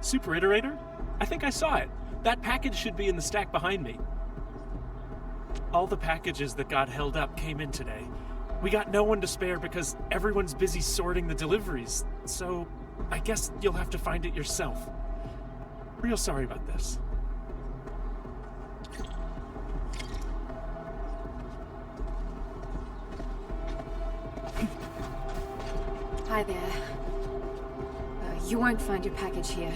Super Iterator? I think I saw it. That package should be in the stack behind me. All the packages that got held up came in today. We got no one to spare because everyone's busy sorting the deliveries, so I guess you'll have to find it yourself. Real sorry about this. Hi there. You won't find your package here.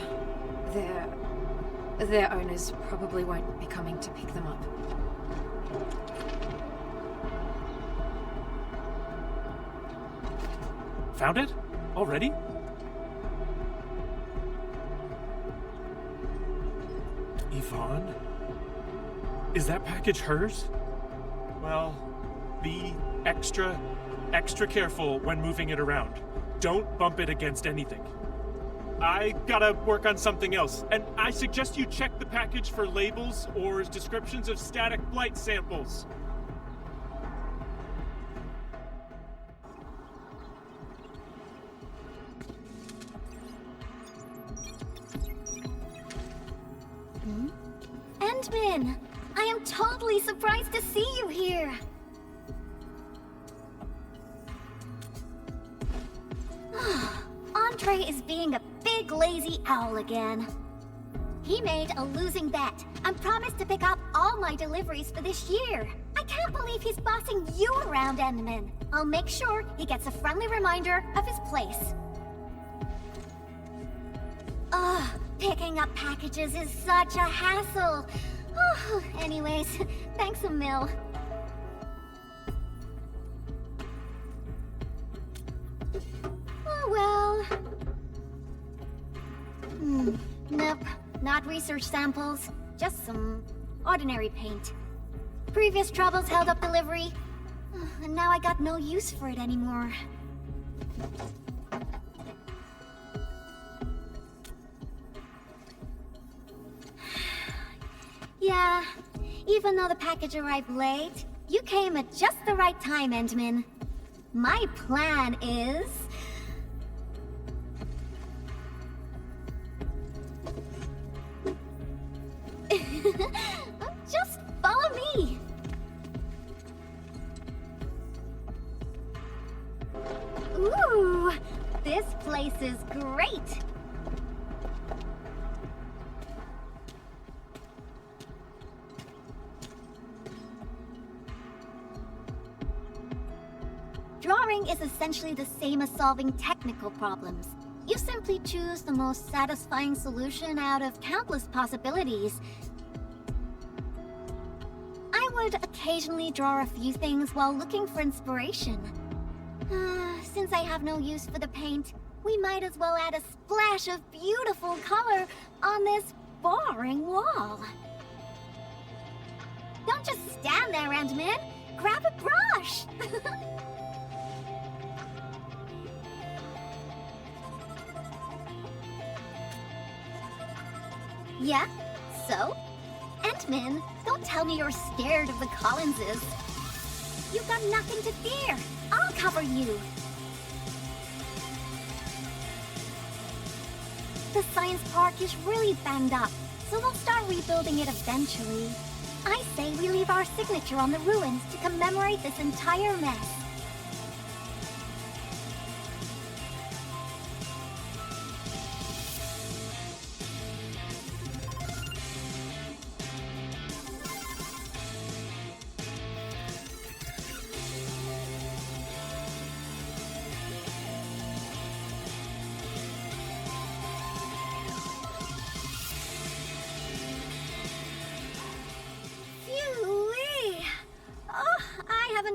Their owners probably won't be coming to pick them up. Found it? Already? Yvonne? Is that package hers? Well, be extra careful when moving it around. Don't bump it against anything. I gotta work on something else, and I suggest you check the package for labels or descriptions of static blight samples. Endmin! I am totally surprised to see you here! Andre is being a big lazy owl again. He made a losing bet and promised to pick up all my deliveries for this year. I can't believe he's bossing you around, Endmin. I'll make sure he gets a friendly reminder of his place. Ugh, picking up packages is such a hassle. Oh, anyways, thanks a mil. Oh well. Nope, not research samples. Just some ordinary paint. Previous troubles held up delivery, and now I got no use for it anymore. Yeah, even though the package arrived late, you came at just the right time, Endmin. My plan is... just follow me! Ooh, this place is great! Drawing is essentially the same as solving technical problems. You simply choose the most satisfying solution out of countless possibilities. I would occasionally draw a few things while looking for inspiration. Since I have no use for the paint, we might as well add a splash of beautiful color on this boring wall. Don't just stand there, Endmin. Grab a brush! Yeah? So? Endmin, don't tell me you're scared of the Collinses. You've got nothing to fear. I'll cover you. The science park is really banged up, so we'll start rebuilding it eventually. I say we leave our signature on the ruins to commemorate this entire mess.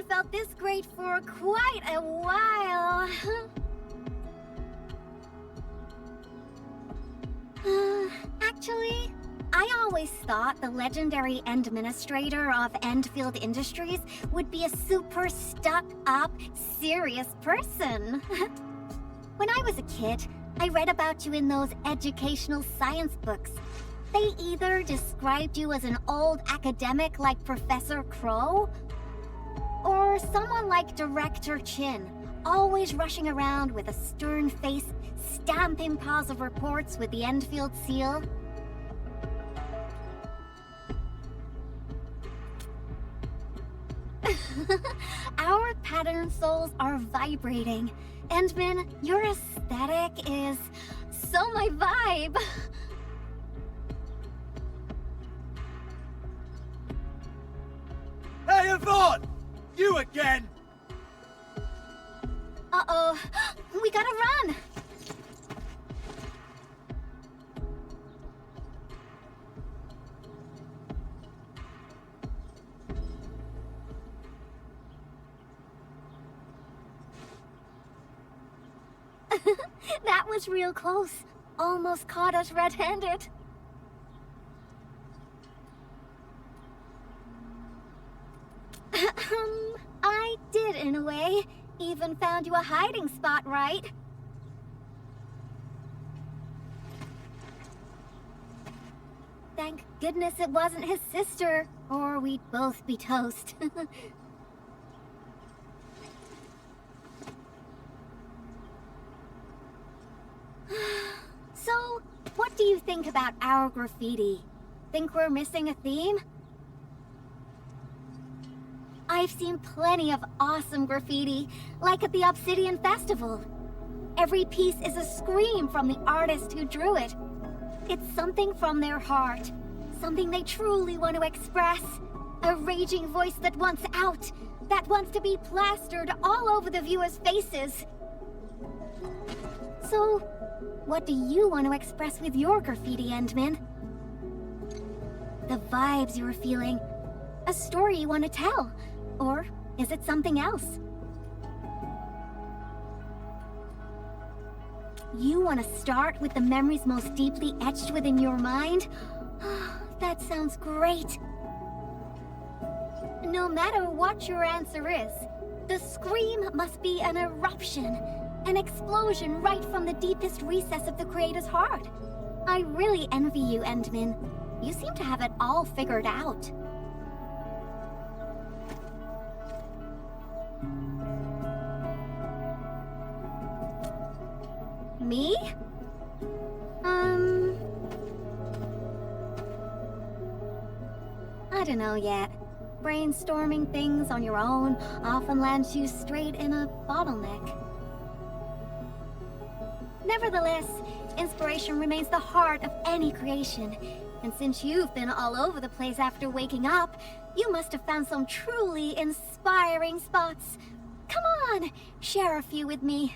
Felt this great for quite a while. Actually, I always thought the legendary Endministrator of Endfield Industries would be a super stuck-up, serious person. When I was a kid, I read about you in those educational science books. They either described you as an old academic like Professor Crow, or someone like Director Chin, always rushing around with a stern face, stamping piles of reports with the Endfield seal. Our pattern souls are vibrating. Endman, your aesthetic is so my vibe. Hey, Yvonne! You again! Uh-oh. We gotta run! That was real close. Almost caught us red-handed. I did in a way. Even found you a hiding spot, right? Thank goodness it wasn't his sister, or we'd both be toast. So, what do you think about our graffiti? Think we're missing a theme? I've seen plenty of awesome graffiti, like at the Obsidian Festival. Every piece is a scream from the artist who drew it. It's something from their heart, something they truly want to express. A raging voice that wants out, that wants to be plastered all over the viewers' faces. So, what do you want to express with your graffiti, Endman? The vibes you're feeling, a story you want to tell, or is it something else? You want to start with the memories most deeply etched within your mind? That sounds great. No matter what your answer is, the scream must be an eruption, an explosion right from the deepest recess of the creator's heart. I really envy you, Endman. You seem to have it all figured out. Me? I don't know yet. Brainstorming things on your own often lands you straight in a bottleneck. Nevertheless, inspiration remains the heart of any creation. And since you've been all over the place after waking up, you must have found some truly inspiring spots. Come on, share a few with me.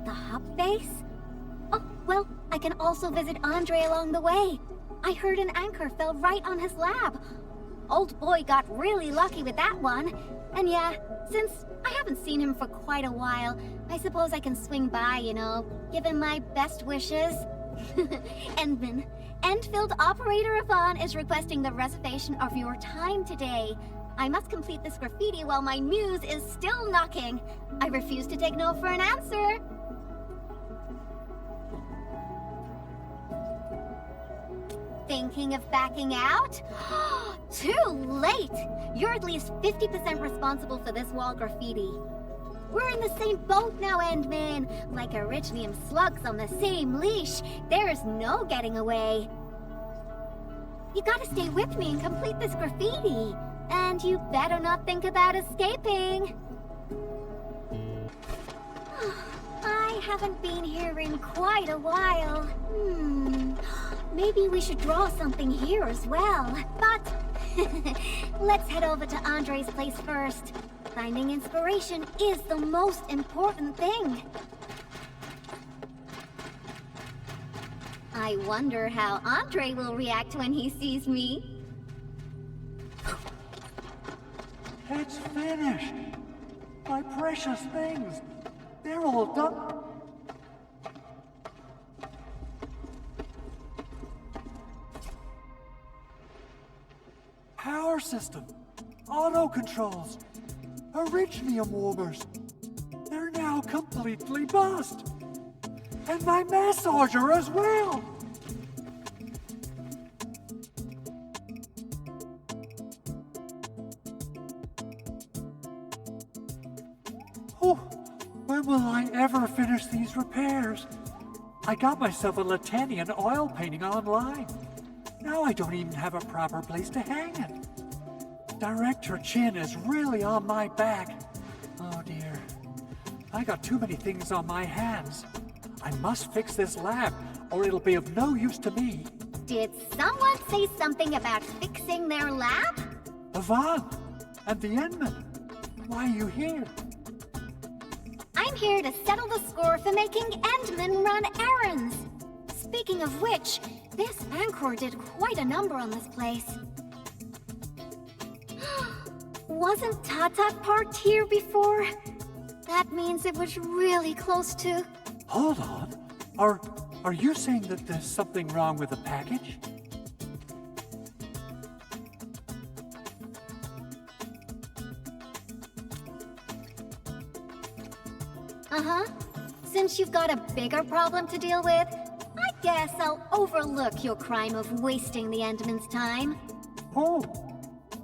The hub base? Oh, well, I can also visit Andre along the way. I heard an anchor fell right on his lab. Old boy got really lucky with that one. And yeah, since I haven't seen him for quite a while, I suppose I can swing by, you know, give him my best wishes. Endman, Endfield Operator Yvonne is requesting the reservation of your time today. I must complete this graffiti while my muse is still knocking. I refuse to take no for an answer. Thinking of backing out? Too late! You're at least 50% responsible for this wall graffiti. We're in the same boat now, Endman. Like Arichnium slugs on the same leash. There's no getting away. You gotta stay with me and complete this graffiti. And you better not think about escaping. I haven't been here in quite a while. Maybe we should draw something here as well. But let's head over to Andre's place first. Finding inspiration is the most important thing. I wonder how Andre will react when he sees me. It's finished! My precious things! They're all done! Power system, auto controls, Arichnium warmers. They're now completely bust. And my massager as well! Oh, when will I ever finish these repairs? I got myself a Latanian oil painting online. Now I don't even have a proper place to hang it. Director Chin is really on my back. Oh dear. I got too many things on my hands. I must fix this lab, or it'll be of no use to me. Did someone say something about fixing their lab? Yvonne, and the Endman. Why are you here? I'm here to settle the score for making Endmen run errands. Speaking of which, this Anchor did quite a number on this place. Wasn't Tata parked here before? That means it was really close to... Hold on. Are you saying that there's something wrong with the package? Uh-huh. Since you've got a bigger problem to deal with, I guess I'll overlook your crime of wasting the Endman's time. Oh,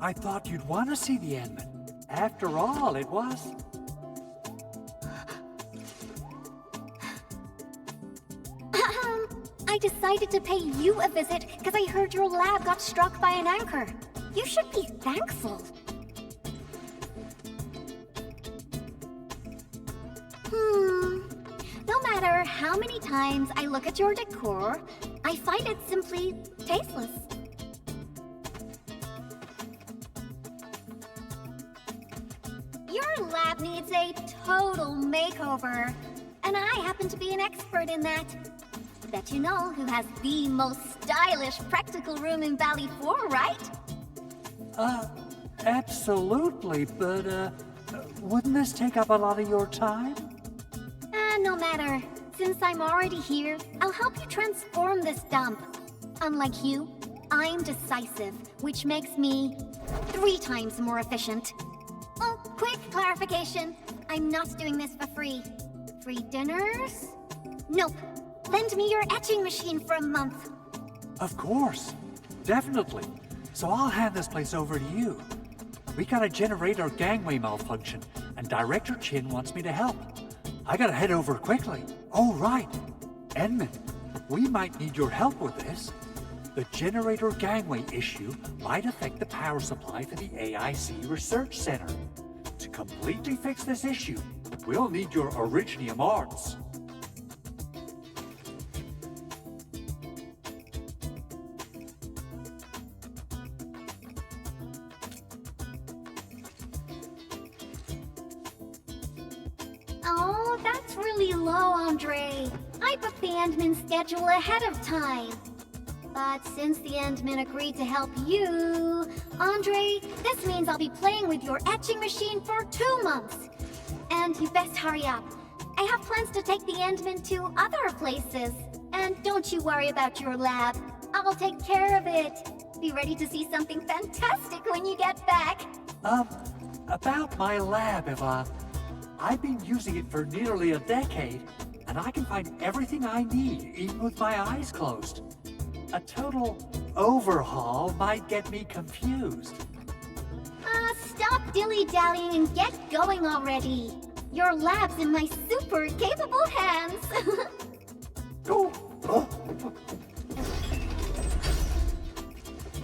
I thought you'd want to see the Endman. After all, it was... I decided to pay you a visit because I heard your lab got struck by an anchor. You should be thankful. No matter how many times I look at your decor, I find it simply tasteless. Your lab needs a total makeover, and I happen to be an expert in that. Bet you know who has the most stylish practical room in Valley 4, right? Absolutely, but, wouldn't this take up a lot of your time? No matter. Since I'm already here, I'll help you transform this dump. Unlike you, I'm decisive, which makes me 3 times more efficient. Oh, quick clarification. I'm not doing this for free. Free dinners? Nope. Lend me your etching machine for a month. Of course. Definitely. So I'll hand this place over to you. We got a generator gangway malfunction, and Director Chin wants me to help. I gotta head over quickly. Oh, right. Endman, we might need your help with this. The generator gangway issue might affect the power supply for the AIC Research Center. To completely fix this issue, we'll need your Originium arts. Oh, that's really low, Andre. I booked the Endman schedule ahead of time. But since the Endman agreed to help you, Andre, this means I'll be playing with your etching machine for 2 months. And you best hurry up. I have plans to take the Endman to other places. And don't you worry about your lab. I'll take care of it. Be ready to see something fantastic when you get back. About my lab, Yvonne. I've been using it for nearly a decade, and I can find everything I need, even with my eyes closed. A total overhaul might get me confused. Stop dilly-dallying and get going already. Your lab's in my super capable hands.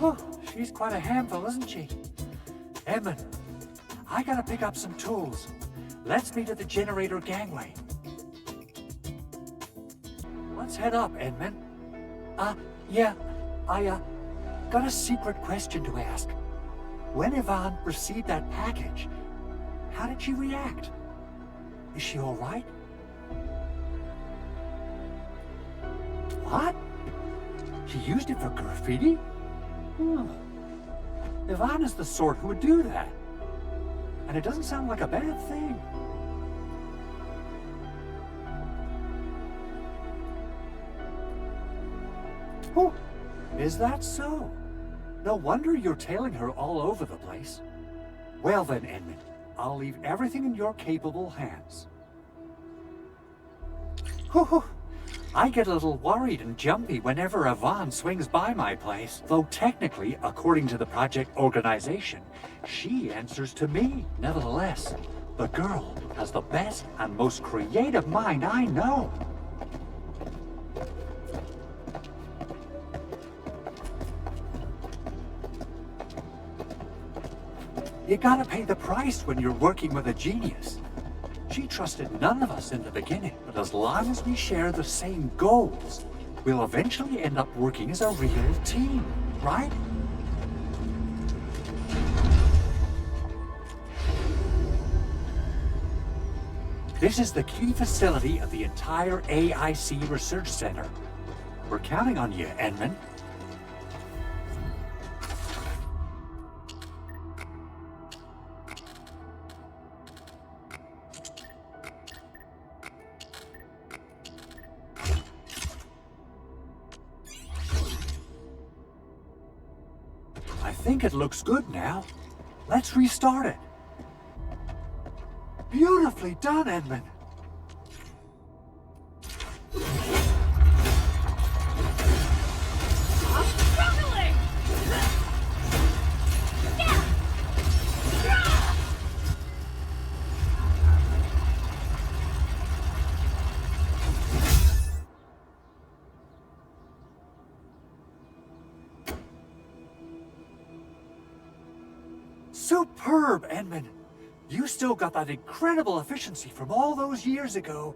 Oh, she's quite a handful, isn't she? Edmund, I gotta pick up some tools. Let's meet at the generator gangway. Let's head up, Edmund. Yeah, I got a secret question to ask. When Yvonne received that package, how did she react? Is she all right? What? She used it for graffiti? Yvonne is the sort who would do that. And it doesn't sound like a bad thing. Oh, is that so? No wonder you're tailing her all over the place. Well then, Edmund, I'll leave everything in your capable hands. I get a little worried and jumpy whenever Yvonne swings by my place. Though technically, according to the project organization, she answers to me. Nevertheless, the girl has the best and most creative mind I know. You gotta pay the price when you're working with a genius. She trusted none of us in the beginning, but as long as we share the same goals, we'll eventually end up working as a real team, right? This is the key facility of the entire AIC Research Center. We're counting on you, Edmund. I think it looks good now. Let's restart it. Beautifully done, Edmund. I'm struggling! Superb, Edmund. You still got that incredible efficiency from all those years ago.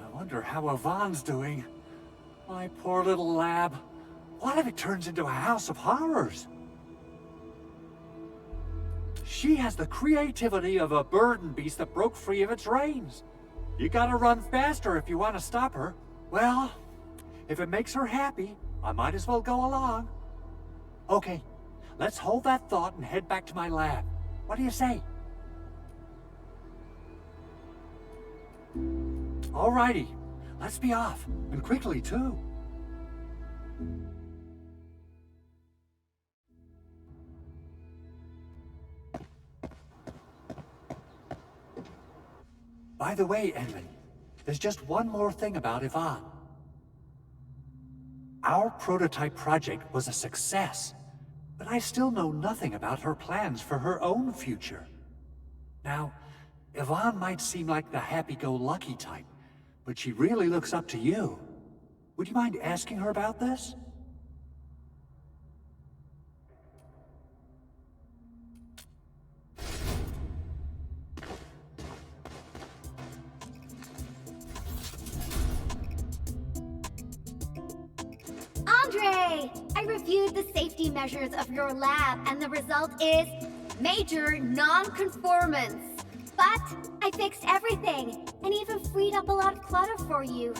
I wonder how Yvonne's doing. My poor little lab. What if it turns into a house of horrors? She has the creativity of a burden beast that broke free of its reins. You gotta run faster if you want to stop her. Well, if it makes her happy, I might as well go along. Okay, let's hold that thought and head back to my lab. What do you say? Alrighty, let's be off, and quickly too. By the way, Edmund, there's just one more thing about Yvonne. Our prototype project was a success, but I still know nothing about her plans for her own future. Now, Yvonne might seem like the happy-go-lucky type, but she really looks up to you. Would you mind asking her about this? Andre! I reviewed the safety measures of your lab, and the result is major non-conformance. But I fixed everything, and even freed up a lot of clutter for you.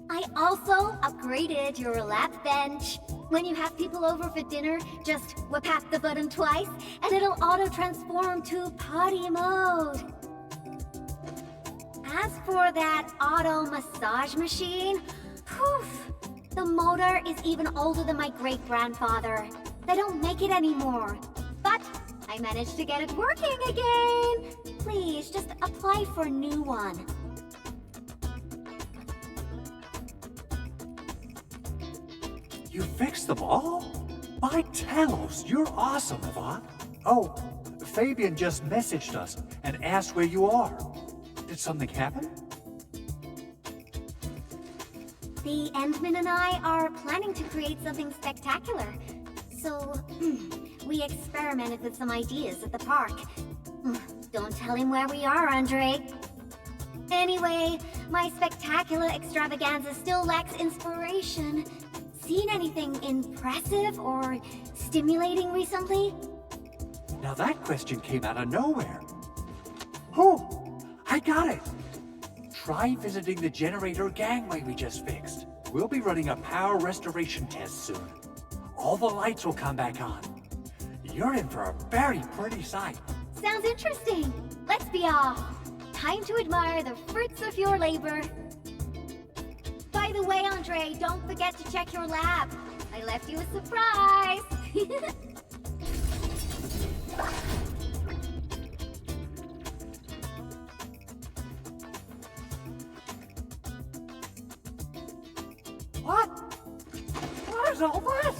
I also upgraded your lab bench. When you have people over for dinner, just tap the button twice, and it'll auto-transform to potty mode. As for that auto massage machine, poof, the motor is even older than my great-grandfather. They don't make it anymore. But I managed to get it working again. Please, just apply for a new one. You fixed them all? By Talos, you're awesome, Yvonne. Oh, Fabian just messaged us and asked where you are. Did something happen? The Endman and I are planning to create something spectacular. So, we experimented with some ideas at the park. Don't tell him where we are, Andre. Anyway, my spectacular extravaganza still lacks inspiration. Seen anything impressive or stimulating recently? Now that question came out of nowhere. Oh, I got it. Try visiting the generator gangway we just fixed. We'll be running a power restoration test soon. All the lights will come back on. You're in for a very pretty sight. Sounds interesting. Let's be off. Time to admire the fruits of your labor. By the way, Andre, don't forget to check your lab. I left you a surprise. all that?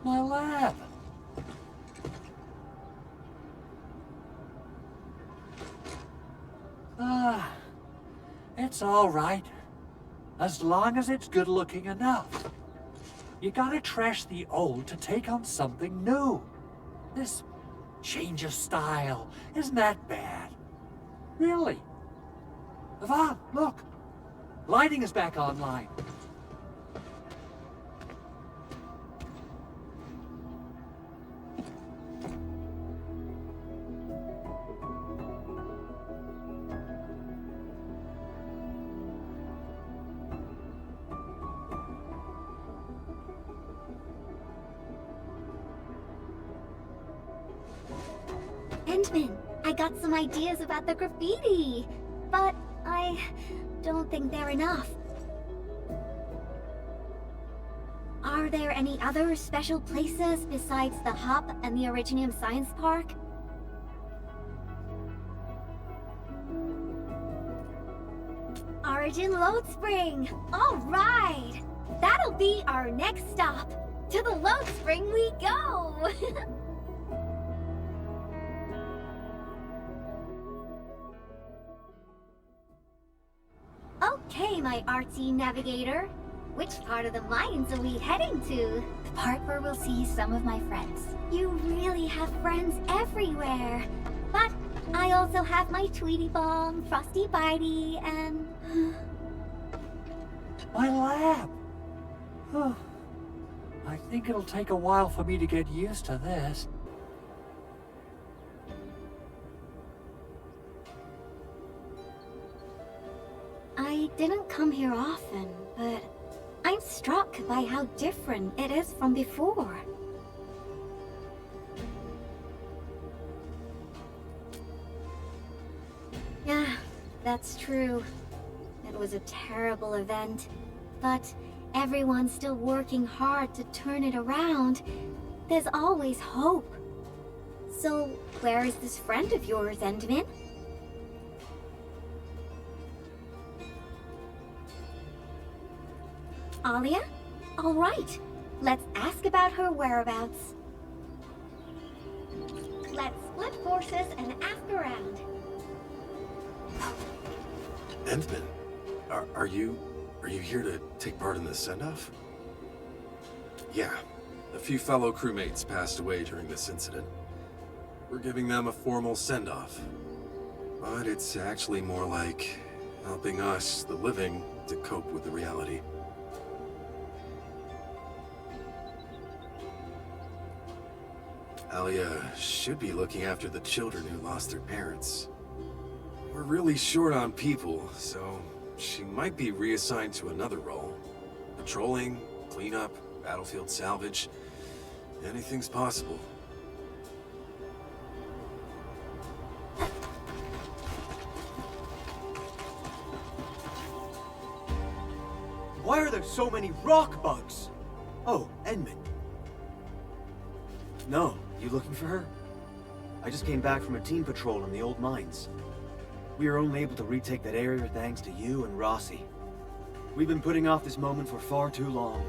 My lab. It's all right. As long as it's good looking enough. You gotta trash the old to take on something new. This change of style isn't that bad. Really. Yvonne, look. Lighting is back online. Endman, I got some ideas about the graffiti, but I don't think they're enough. Are there any other special places besides the Hub and the Originium Science Park? Origin Load Spring! All right! That'll be our next stop. To the Load Spring we go! Okay, my artsy navigator. Which part of the mines are we heading to? The part where we'll see some of my friends. You really have friends everywhere. But I also have my Tweety Bomb, Frosty Bitey, and... My lab. Oh, I think it'll take a while for me to get used to this. I didn't come here often, but I'm struck by how different it is from before. Yeah, that's true. It was a terrible event, but everyone's still working hard to turn it around. There's always hope. So, where is this friend of yours, Endman? Alia? All right. Let's ask about her whereabouts. Let's split forces and ask around. Endman, are you here to take part in the send-off? Yeah, a few fellow crewmates passed away during this incident. We're giving them a formal send-off. But it's actually more like helping us, the living, to cope with the reality. Alia should be looking after the children who lost their parents. We're really short on people, so she might be reassigned to another role. Patrolling, cleanup, battlefield salvage. Anything's possible. Why are there so many rock bugs? Oh, Endman. No, you looking for her? I just came back from a team patrol in the old mines. We were only able to retake that area thanks to you and Rossi. We've been putting off this moment for far too long.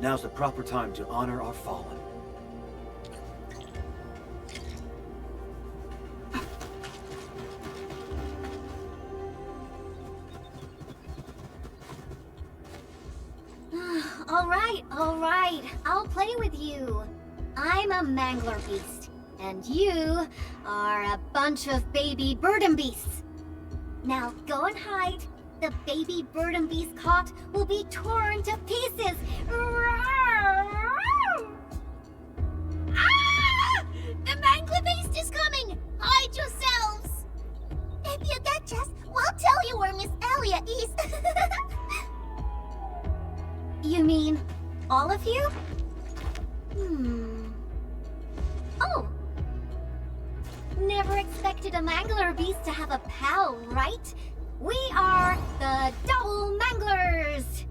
Now's the proper time to honor our fallen. All right. I'll play with you. I'm a mangler beast, and you are a bunch of baby burden beasts. Now go and hide. The baby burden beast caught will be torn to pieces. Ah! The mangler beast is coming! Hide yourselves! If you catch us, we'll tell you where Miss Alia is. You mean all of you? Oh. Never expected a mangler beast to have a pal, right? We are the Double Manglers!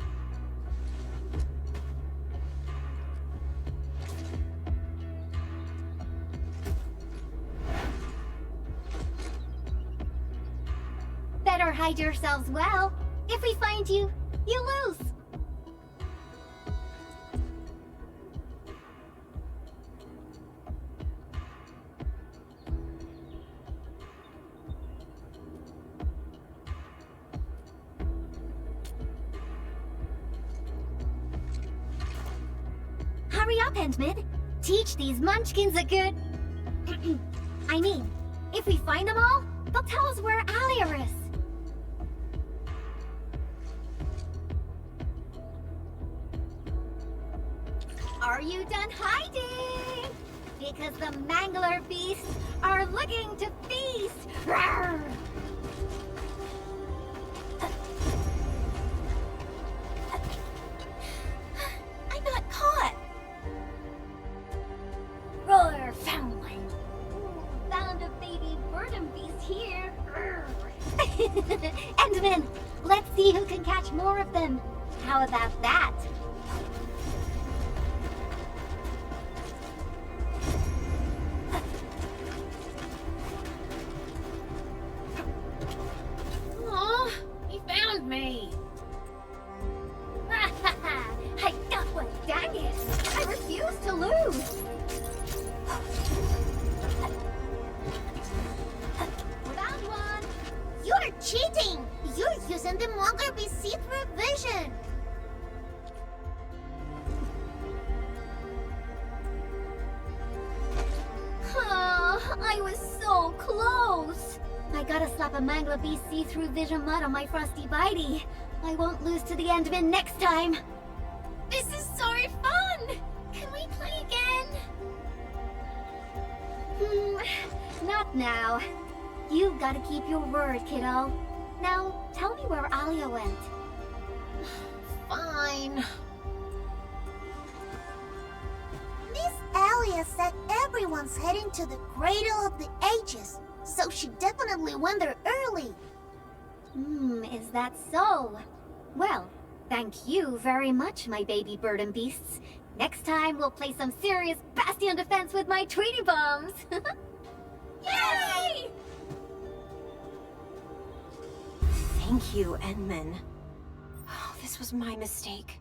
Better hide yourselves well. If we find you, you lose. Hurry up, Endmid. Teach these munchkins a good... I mean, if we find them all, they'll tell us where Alia is. Are you done hiding? Because the Mangler beasts are looking to feast! Rawr! I'm not caught! Roar, foundling! Found a baby burden beast here! Endman, let's see who can catch more of them! How about that? Me. I got one, dang it! I refuse to lose! Found one! You're cheating! You're using the Mangler Beast see-through vision! I was so close! I gotta slap a Mangler Beast see-through vision mud on my frosty bitey. I won't lose to the Endman next time. This is so fun! Can we play again? Not now. You gotta keep your word, kiddo. Now, tell me where Alia went. Fine. Miss Alia said everyone's heading to the Cradle of the Ages, so she definitely went there early. Is that so? Well, thank you very much, my baby burden beasts. Next time, we'll play some serious bastion defense with my Tweety bombs. Yay! Thank you, Endman. Oh, this was my mistake.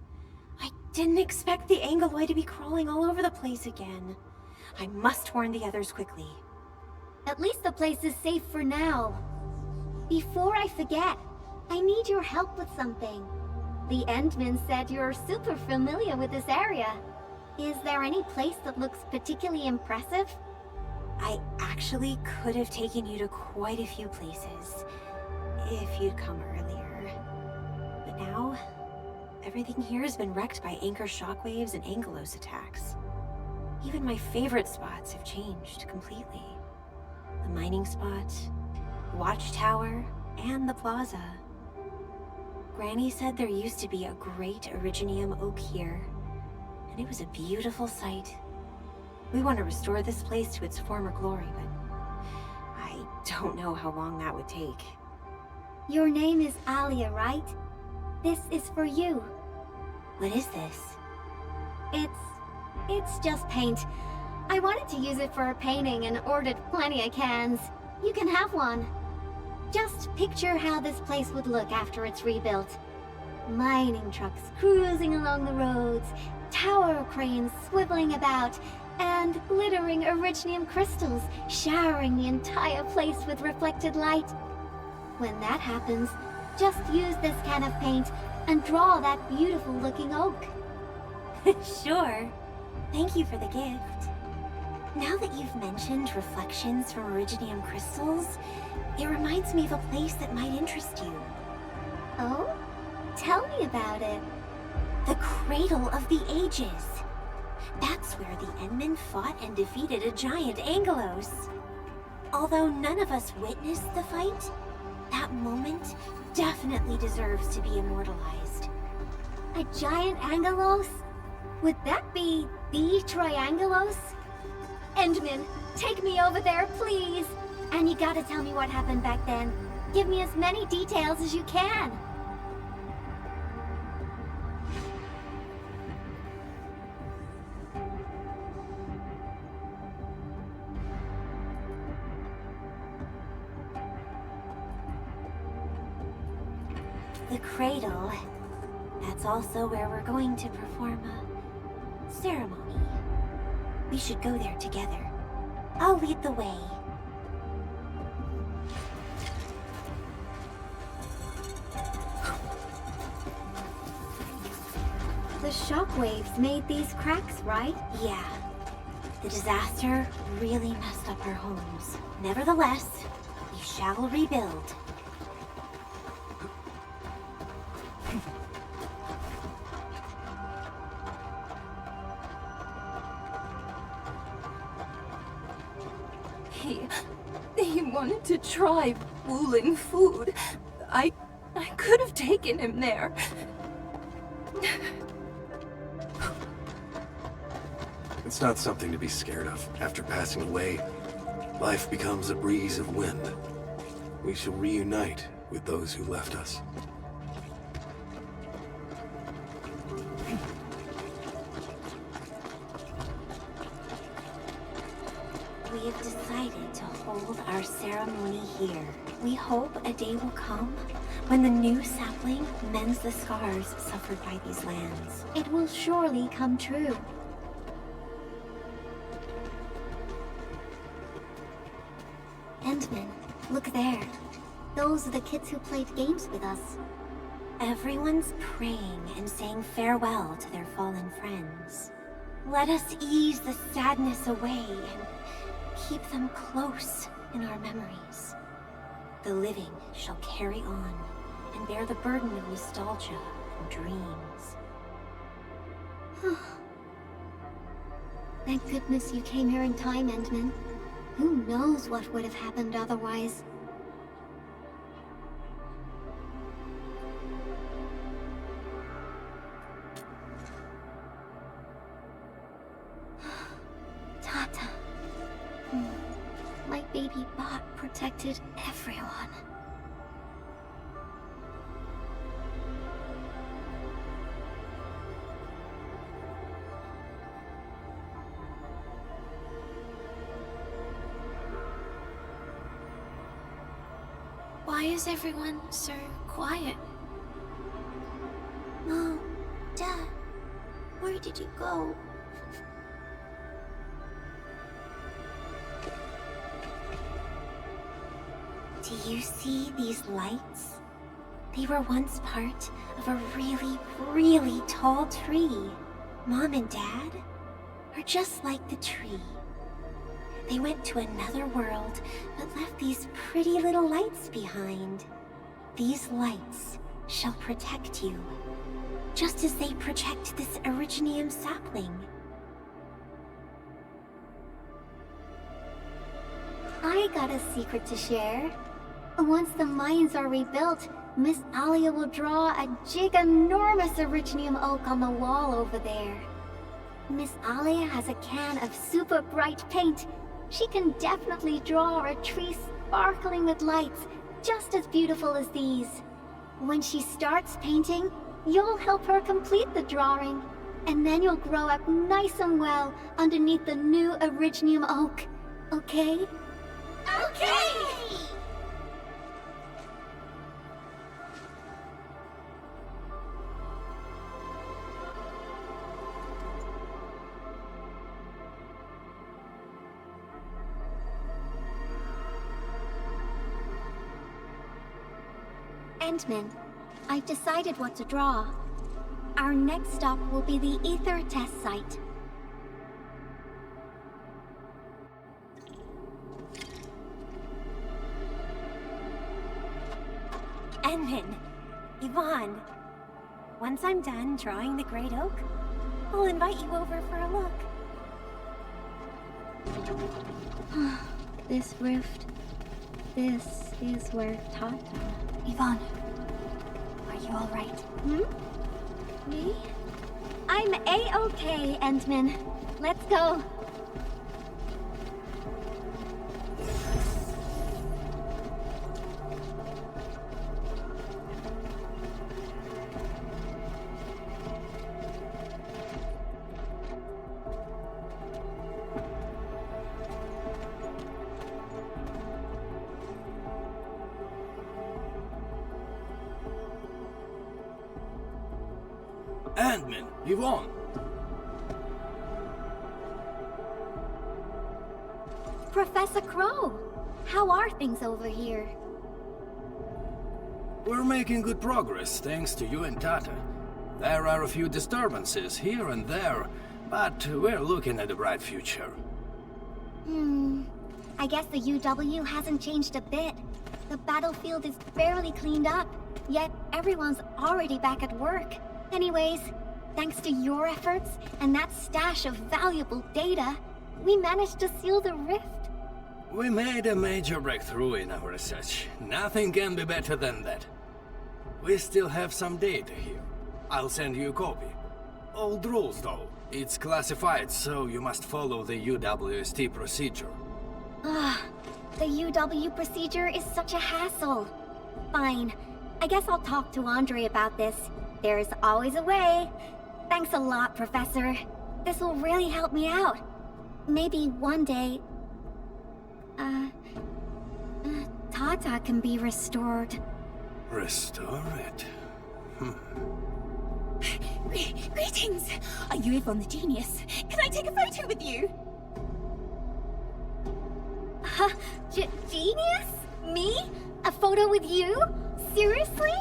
I didn't expect the Angloid to be crawling all over the place again. I must warn the others quickly. At least the place is safe for now. Before I forget, I need your help with something. The Endman said you're super familiar with this area. Is there any place that looks particularly impressive? I actually could have taken you to quite a few places, if you'd come earlier. But now, everything here has been wrecked by anchor shockwaves and Angelos attacks. Even my favorite spots have changed completely. The mining spot, watchtower, and the plaza. Granny said there used to be a great Originium oak here, and it was a beautiful sight. We want to restore this place to its former glory, but I don't know how long that would take. Your name is Alia, right? This is for you. What is this? It's just paint. I wanted to use it for a painting and ordered plenty of cans. You can have one. Just picture how this place would look after it's rebuilt. Mining trucks cruising along the roads, tower cranes swiveling about, and glittering Originium crystals showering the entire place with reflected light. When that happens, just use this can of paint and draw that beautiful looking oak. Sure. Thank you for the gift. Now that you've mentioned reflections from Originium crystals, it reminds me of a place that might interest you. Oh? Tell me about it. The Cradle of the Ages. That's where the Endmen fought and defeated a giant Angelos. Although none of us witnessed the fight, that moment definitely deserves to be immortalized. A giant Angelos? Would that be the Triangelos? Endman, take me over there, please! And you gotta tell me what happened back then. Give me as many details as you can. The cradle. That's also where we're going to perform a ceremony. We should go there together. I'll lead the way. The shockwaves made these cracks, right? Yeah. The disaster really messed up our homes. Nevertheless, we shall rebuild. He wanted to try pooling food. I could have taken him there. It's not something to be scared of. After passing away, life becomes a breeze of wind. We shall reunite with those who left us. We have decided to hold our ceremony here. We hope a day will come when the new sapling mends the scars suffered by these lands. It will surely come true. Endman, look there. Those are the kids who played games with us. Everyone's praying and saying farewell to their fallen friends. Let us ease the sadness away and keep them close in our memories. The living shall carry on and bear the burden of nostalgia and dreams. Thank goodness you came here in time, Endman. Who knows what would have happened otherwise? Tata. My baby bot protected everyone. Why is everyone so quiet? Mom, Dad, where did you go? Do you see these lights? They were once part of a really, really tall tree. Mom and Dad are just like the tree. They went to another world, but left these pretty little lights behind. These lights shall protect you, just as they protect this Originium sapling. I got a secret to share. Once the mines are rebuilt, Miss Alia will draw a giganormous Originium oak on the wall over there. Miss Alia has a can of super bright paint. She can definitely draw a tree sparkling with lights, just as beautiful as these. When she starts painting, you'll help her complete the drawing, and then you'll grow up nice and well underneath the new Originium oak. Okay? Okay! Endman, I've decided what to draw. Our next stop will be the Ether test site. Endman, Yvonne, once I'm done drawing the Great Oak, I'll invite you over for a look. This rift. This is where Tata. Yvonne, are you all right? Me? I'm A-okay, Endman. Let's go. Admin, Yvonne. Professor Crow, how are things over here? We're making good progress, thanks to you and Tata. There are a few disturbances here and there, but we're looking at a bright future. I guess the UW hasn't changed a bit. The battlefield is barely cleaned up, yet everyone's already back at work. Anyways, thanks to your efforts and that stash of valuable data, we managed to seal the rift. We made a major breakthrough in our research. Nothing can be better than that. We still have some data here. I'll send you a copy. Old rules, though. It's classified, so you must follow the UWST procedure. The UW procedure is such a hassle. Fine. I guess I'll talk to Andre about this. There's always a way. Thanks a lot, Professor. This will really help me out. Maybe one day... Tata can be restored. Restore it? Greetings! Are you Yvonne the Genius? Can I take a photo with you? Genius? Me? A photo with you? Seriously?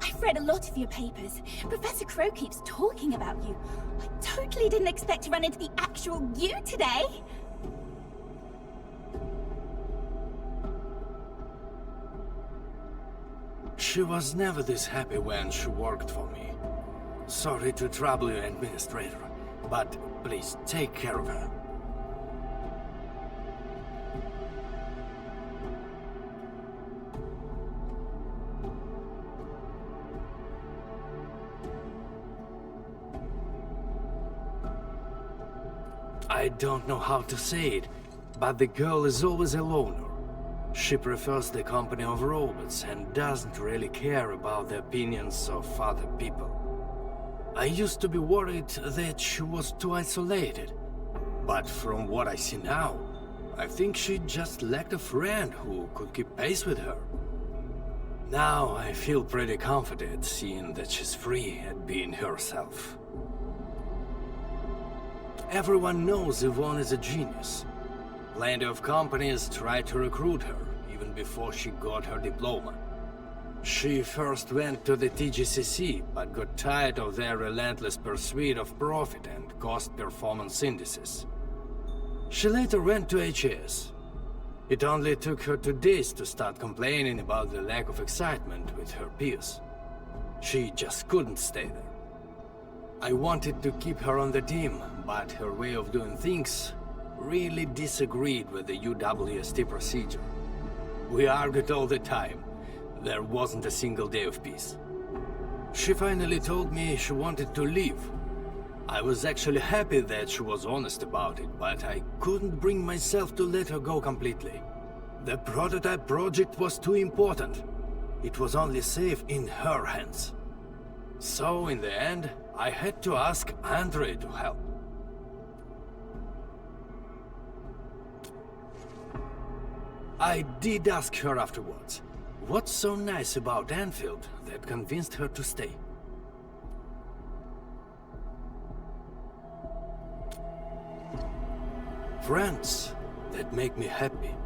I've read a lot of your papers. Professor Crow keeps talking about you. I totally didn't expect to run into the actual you today. She was never this happy when she worked for me. Sorry to trouble you, Administrator, but please take care of her. I don't know how to say it, but the girl is always a loner. She prefers the company of robots and doesn't really care about the opinions of other people. I used to be worried that she was too isolated, but from what I see now, I think she just lacked a friend who could keep pace with her. Now I feel pretty confident seeing that she's free and being herself. Everyone knows Yvonne is a genius. Plenty of companies tried to recruit her, even before she got her diploma. She first went to the TGCC, but got tired of their relentless pursuit of profit and cost performance indices. She later went to HAS. It only took her 2 days to start complaining about the lack of excitement with her peers. She just couldn't stay there. I wanted to keep her on the team, but her way of doing things really disagreed with the UWST procedure. We argued all the time. There wasn't a single day of peace. She finally told me she wanted to leave. I was actually happy that she was honest about it, but I couldn't bring myself to let her go completely. The prototype project was too important. It was only safe in her hands. So in the end, I had to ask Andre to help. I did ask her afterwards, what's so nice about Endfield that convinced her to stay? Friends that make me happy.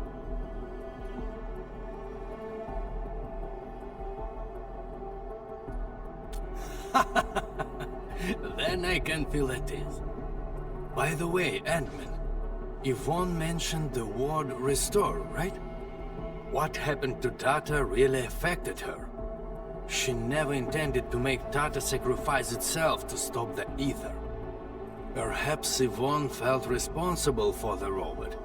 Then I can feel at ease. By the way, Ant-Man, Yvonne mentioned the word restore, right? What happened to Tata really affected her. She never intended to make Tata sacrifice itself to stop the ether. Perhaps Yvonne felt responsible for the robot.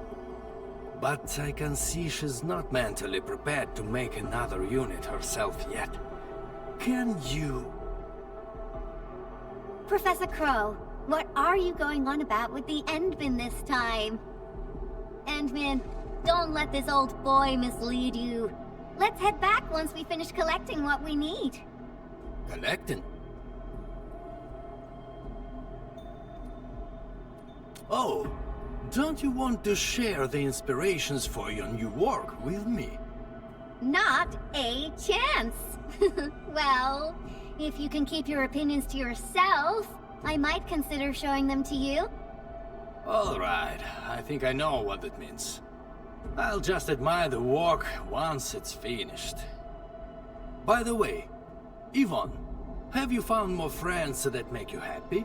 But I can see she's not mentally prepared to make another unit herself yet. Can you... Professor Crow, what are you going on about with the Endman this time? Endman, don't let this old boy mislead you. Let's head back once we finish collecting what we need. Collecting? Oh, don't you want to share the inspirations for your new work with me? Not a chance. Well, If you can keep your opinions to yourself, I might consider showing them to you. All right, I think I know what that means. I'll just admire the work once it's finished. By the way, Yvonne, have you found more friends that make you happy?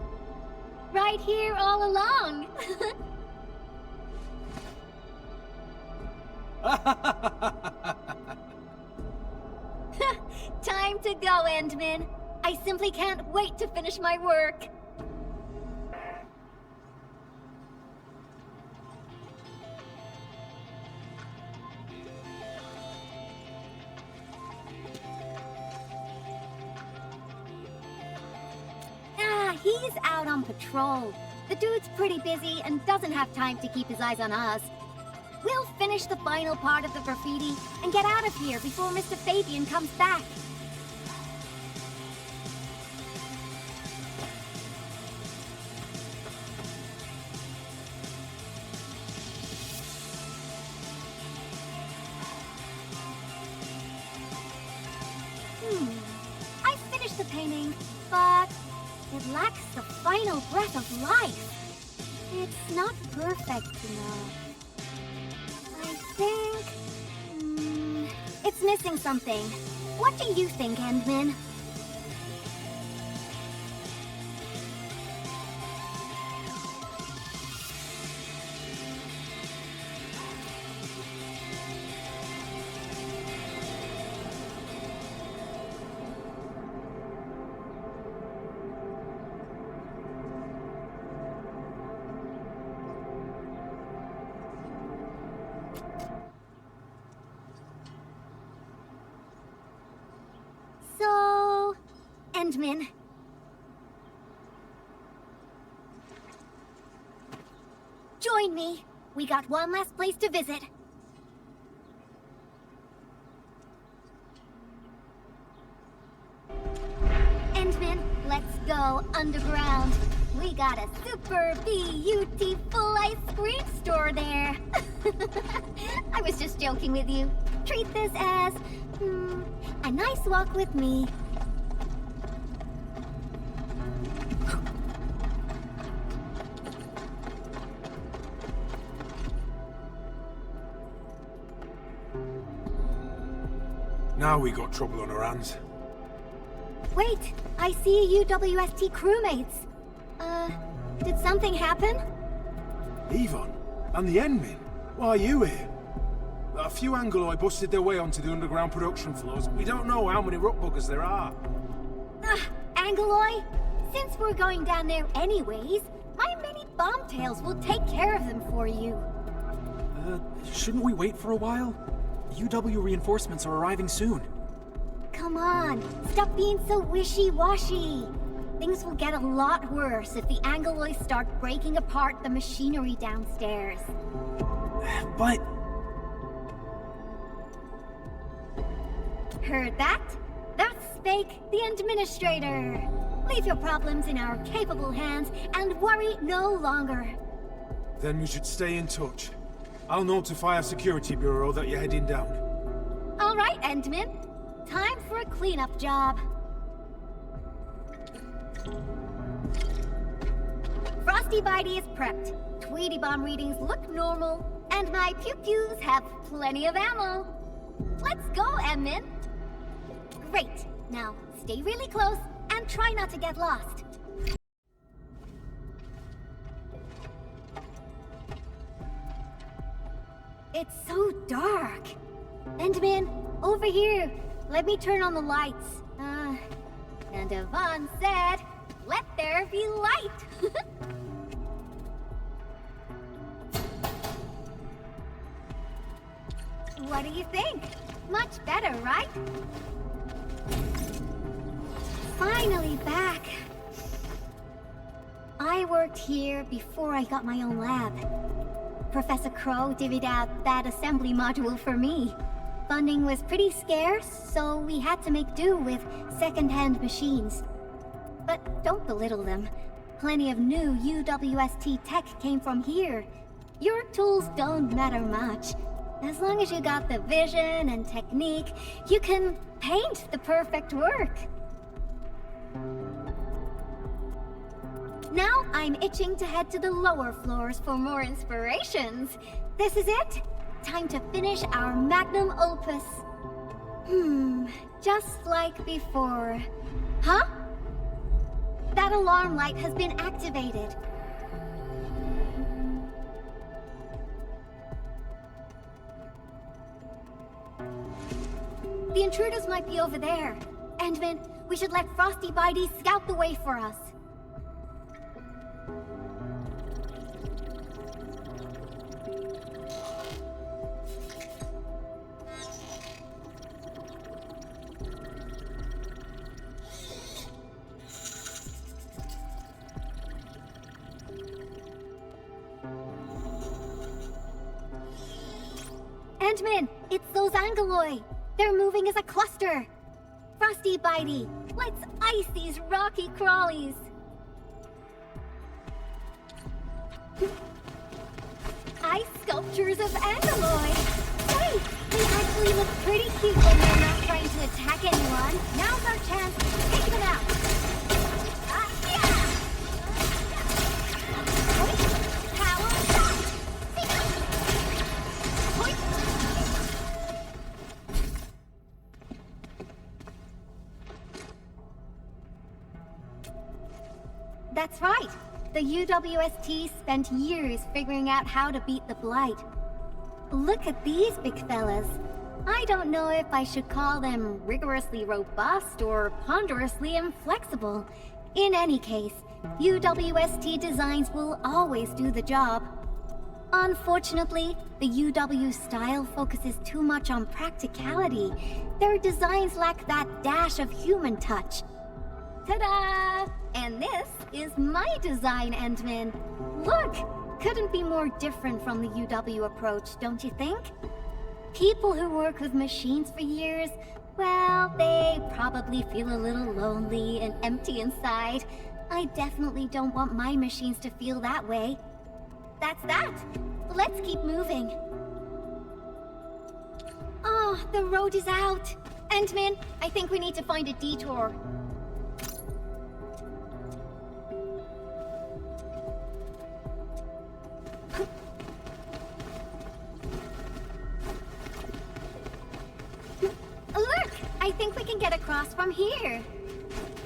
Right here all along. Time to go, Endman. I simply can't wait to finish my work. He's out on patrol. The dude's pretty busy and doesn't have time to keep his eyes on us. We'll finish the final part of the graffiti and get out of here before Mr. Fabian comes back. I finished the painting, but it lacks the final breath of life. It's not perfect enough. I think... it's missing something. What do you think, Endman? So... Endman. Join me. We got one last place to visit. Endman, let's go underground. We got a super beautiful ice cream store there. I was just joking with you. Treat this as, a nice walk with me. Now we got trouble on our hands. Wait, I see UWST crewmates. Did something happen? Yvonne? And the Endmin? Why are you here? A few Angoloi busted their way onto the underground production floors. We don't know how many ruckbuggers there are. Angoloi? Since we're going down there anyways, my mini bombtails will take care of them for you. Shouldn't we wait for a while? UW reinforcements are arriving soon. Come on, stop being so wishy-washy. Things will get a lot worse if the Angoloi start breaking apart the machinery downstairs. But... Heard that? That's Spake, the Endministrator. Leave your problems in our capable hands and worry no longer. Then we should stay in touch. I'll notify our security bureau that you're heading down. All right, Endman. Time for a cleanup job. Frosty Bitey is prepped. Tweety Bomb readings look normal, and my pew-pews have plenty of ammo. Let's go, Endman. Great. Now, stay really close and try not to get lost. It's so dark. Endman, over here. Let me turn on the lights. And Yvonne said, let there be light. What do you think? Much better, right? Finally back. I worked here before I got my own lab. Professor Crow divvied out that assembly module for me. Funding was pretty scarce, so we had to make do with second-hand machines. But don't belittle them. Plenty of new UWST tech came from here. Your tools don't matter much. As long as you got the vision and technique, you can paint the perfect work. Now I'm itching to head to the lower floors for more inspirations. This is it. Time to finish our magnum opus. Just like before. Huh? That alarm light has been activated. The intruders might be over there. Endman, we should let Frosty Bitey scout the way for us. Endman, it's those Angoloi. They're moving as a cluster. Frosty Bitey, let's ice these rocky crawlies. Ice sculptures of Angoloi. Hey, they actually look pretty cute when they're not trying to attack anyone. Now's our chance to take them out. That's right. The UWST spent years figuring out how to beat the Blight. Look at these big fellas. I don't know if I should call them rigorously robust or ponderously inflexible. In any case, UWST designs will always do the job. Unfortunately, the UW style focuses too much on practicality. Their designs lack that dash of human touch. Ta-da! And this is my design, Endman. Look! Couldn't be more different from the UW approach, don't you think? People who work with machines for years, well, they probably feel a little lonely and empty inside. I definitely don't want my machines to feel that way. That's that! Let's keep moving. Oh, the road is out. Endman, I think we need to find a detour. Look! I think we can get across from here.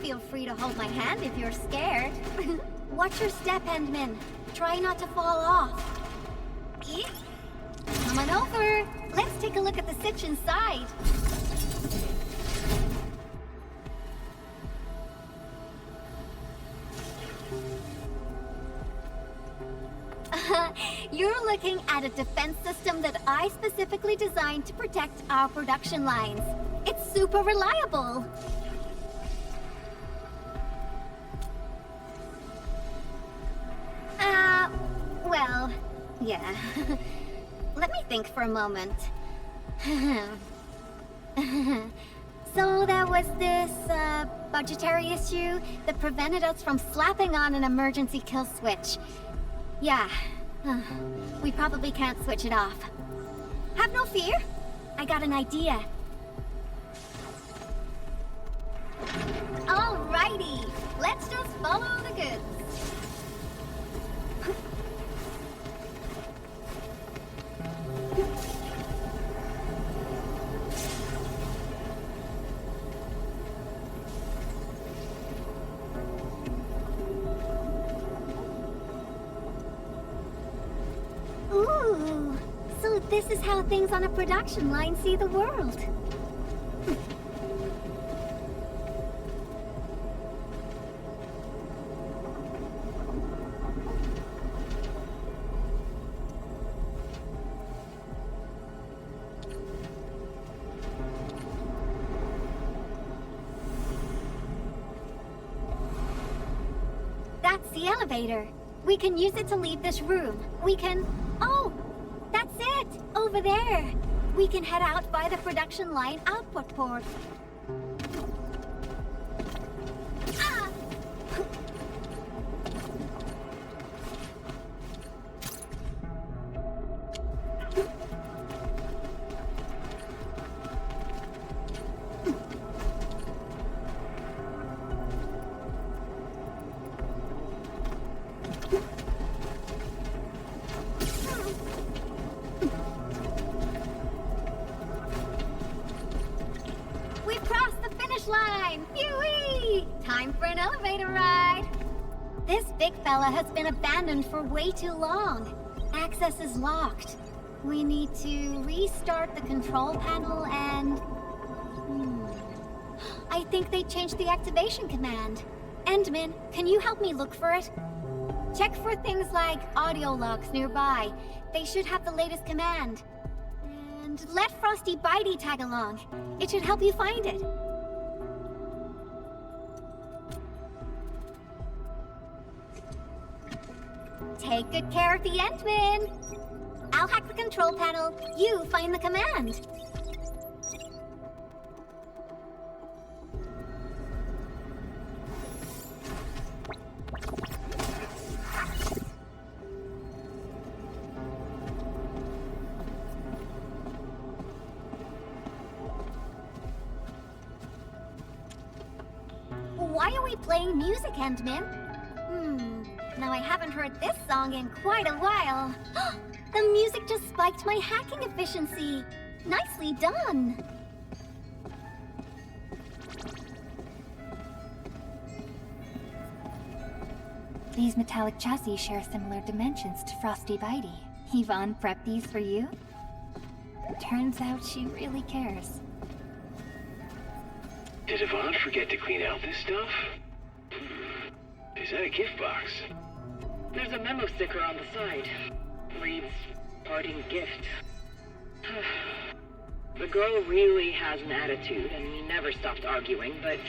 Feel free to hold my hand if you're scared. Watch your step, Endman. Try not to fall off. Come on over. Let's take a look at the sitch inside. You're looking at a defense system that I specifically designed to protect our production lines. It's super reliable. Well, yeah. Let me think for a moment. So there was this, budgetary issue that prevented us from slapping on an emergency kill switch. Yeah. We probably can't switch it off. Have no fear. I got an idea. Alrighty. Let's just follow the goods. Ooh, so this is how things on a production line see the world. That's the elevator. We can use it to leave this room. We can... Oh! That's it! Over there! We can head out by the production line output port. Ah! line! Phew-wee! Time for an elevator ride! This big fella has been abandoned for way too long. Access is locked. We need to restart the control panel and... I think they changed the activation command. Endman, can you help me look for it? Check for things like audio logs nearby. They should have the latest command. And let Frosty Bitey tag along. It should help you find it. Take good care of the Endman. I'll hack the control panel. You find the command. Why are we playing music, Endman? Now I haven't heard this song in quite a while. The music just spiked my hacking efficiency. Nicely done. These metallic chassis share similar dimensions to Frosty Bitey. Yvonne prepped these for you? Turns out she really cares. Did Yvonne forget to clean out this stuff? Is that a gift box? There's a memo sticker on the side. Reads, parting gift. The girl really has an attitude, and we never stopped arguing, but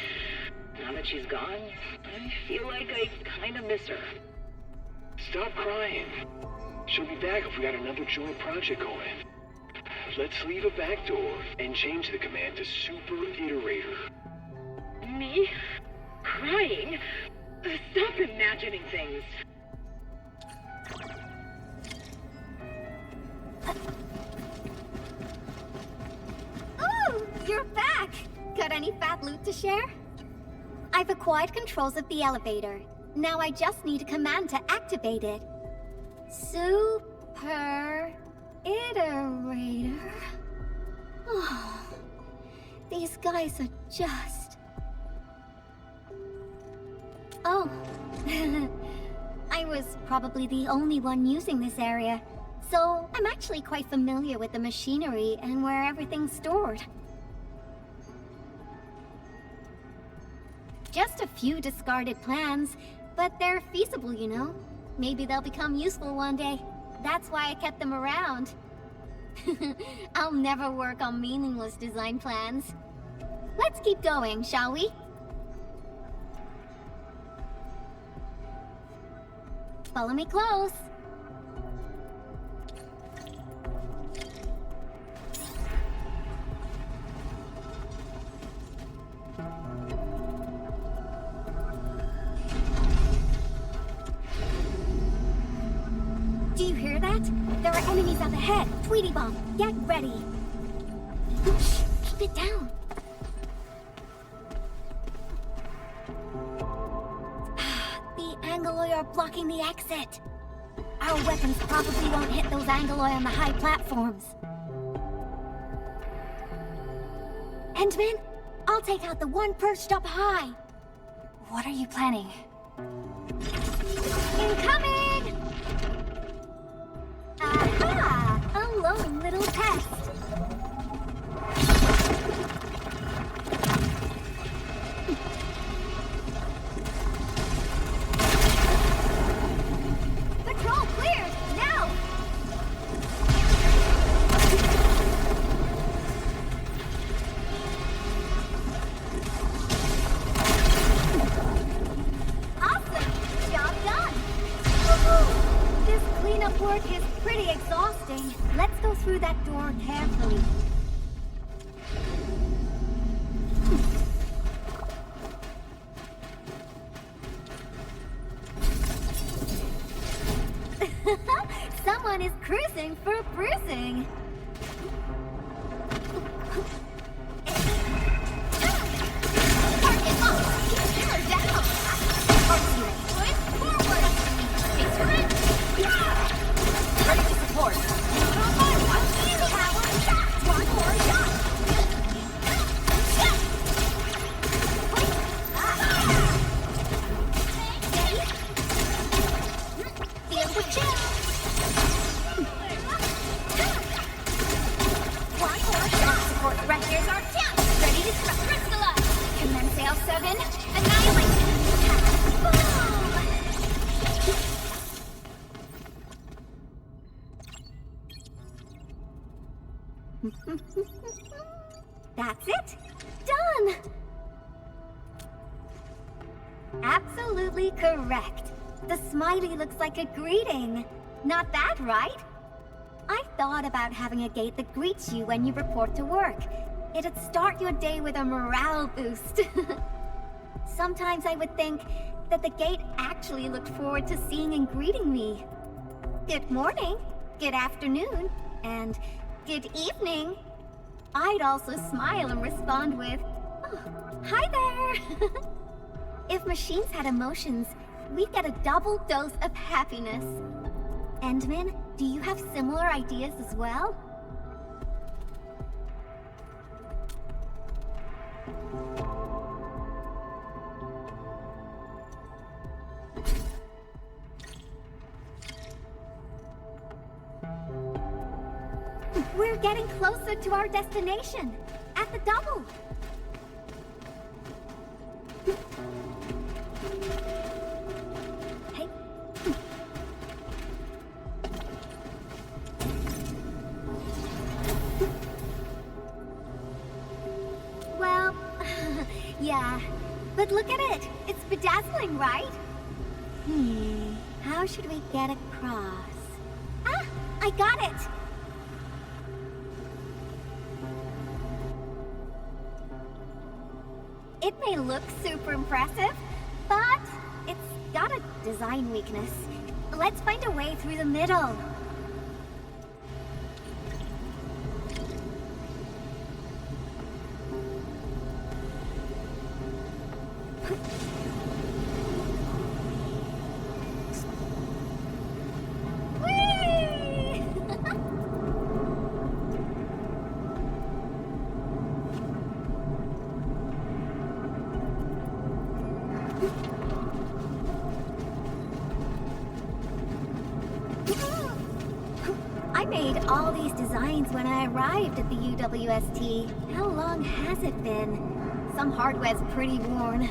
now that she's gone, I feel like I kinda miss her. Stop crying. She'll be back if we got another joint project going. Let's leave a back door and change the command to Super Iterator. Me? Crying? Stop imagining things. Ooh, you're back! Got any fat loot to share? I've acquired controls of the elevator. Now I just need a command to activate it. Super Iterator. Oh, these guys are just... Oh, I was probably the only one using this area, so I'm actually quite familiar with the machinery and where everything's stored. Just a few discarded plans, but they're feasible, you know. Maybe they'll become useful one day. That's why I kept them around. I'll never work on meaningless design plans. Let's keep going, shall we? Follow me close. Do you hear that? There are enemies up ahead. Tweety Bomb, get ready. Shh, keep it down. The Angaloi are blocking the exit. Our weapons probably won't hit those Angaloi on the high platforms. Endman, I'll take out the one perched up high. What are you planning? Incoming! Aha! A lone little test. Patrol cleared! Now! Awesome! Job done! Woohoo! This cleanup work is pretty exhausting. Let's go through that door carefully. Someone is cruising for a bruising. Target up! Hammer down! Arknight, push forward! Instrument! Ready to support. One more shot! sudden annihilation! Boom! That's it! Done! Absolutely correct. The smiley looks like a greeting. Not that, right? I thought about having a gate that greets you when you report to work. It'd start your day with a morale boost. Sometimes I would think that the gate actually looked forward to seeing and greeting me. Good morning, good afternoon, and good evening. I'd also smile and respond with, oh, hi there. If machines had emotions, we'd get a double dose of happiness. Endman, do you have similar ideas as well? We're getting closer to our destination. At the double. Hey. Well, yeah. But look at it. It's bedazzling, right? How should we get across? Ah! I got it! It may look super impressive, but it's got a design weakness. Let's find a way through the middle. I made all these designs when I arrived at the UWST. How long has it been? Some hardware's pretty worn.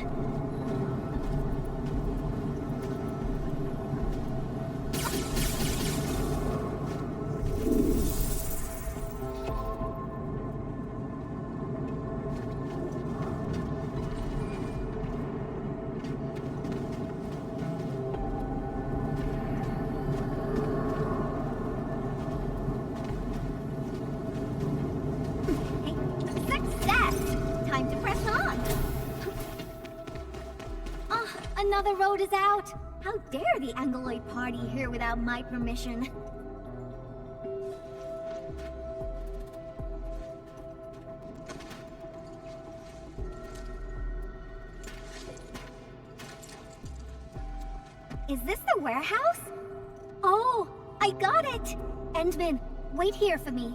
Another road is out! How dare the Angloid party here without my permission? Is this the warehouse? Oh, I got it! Endman, wait here for me.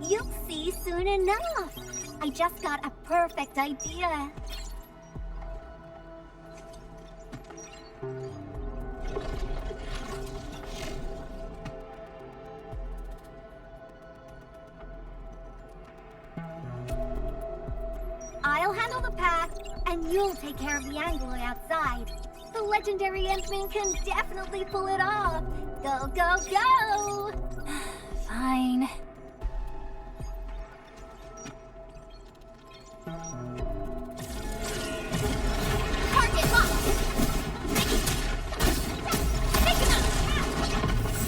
You'll see soon enough. I just got a perfect idea. I'll handle the path, and you'll take care of the Angloid outside. The legendary Endman can definitely pull it off. Go, go, go! Fine. Target locked!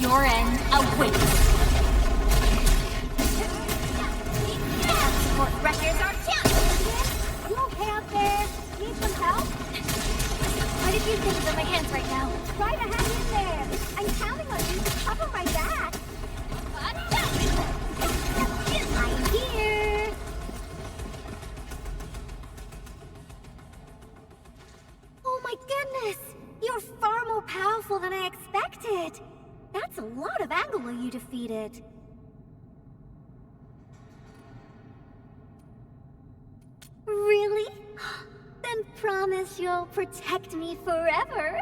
Your end awaits. Support wreckers are chance! You okay out there? Need some help? Quite a few things on my hands right now. Try to hang in there. I'm counting on you to cover my back. I'm here. Oh my goodness! You're far more powerful than I expected. That's a lot of Anglo you defeated. Really? Then promise you'll protect me forever.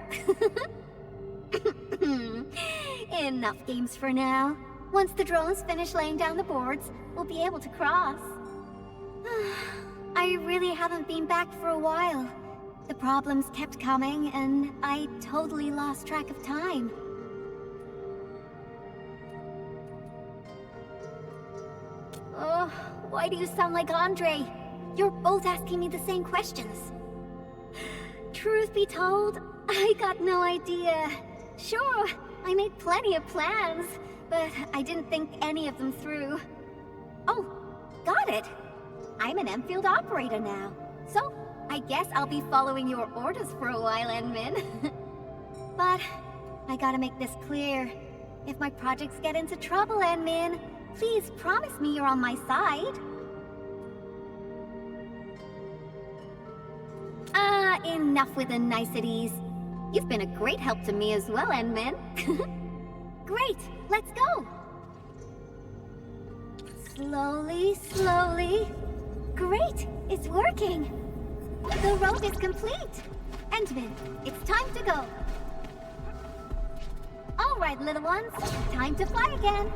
Enough games for now. Once the drones finish laying down the boards, we'll be able to cross. I really haven't been back for a while. The problems kept coming, and I totally lost track of time. Oh, why do you sound like Andre? You're both asking me the same questions. Truth be told, I got no idea. Sure, I made plenty of plans, but I didn't think any of them through. Oh, got it! I'm an Endfield operator now, so I guess I'll be following your orders for a while, Endmin. But I gotta make this clear. If my projects get into trouble, Endmin, please promise me you're on my side. Enough with the niceties. You've been a great help to me as well, Endmin. Great, let's go! Slowly, slowly. Great, it's working! The road is complete! Endmin, it's time to go. All right, little ones, time to fly again.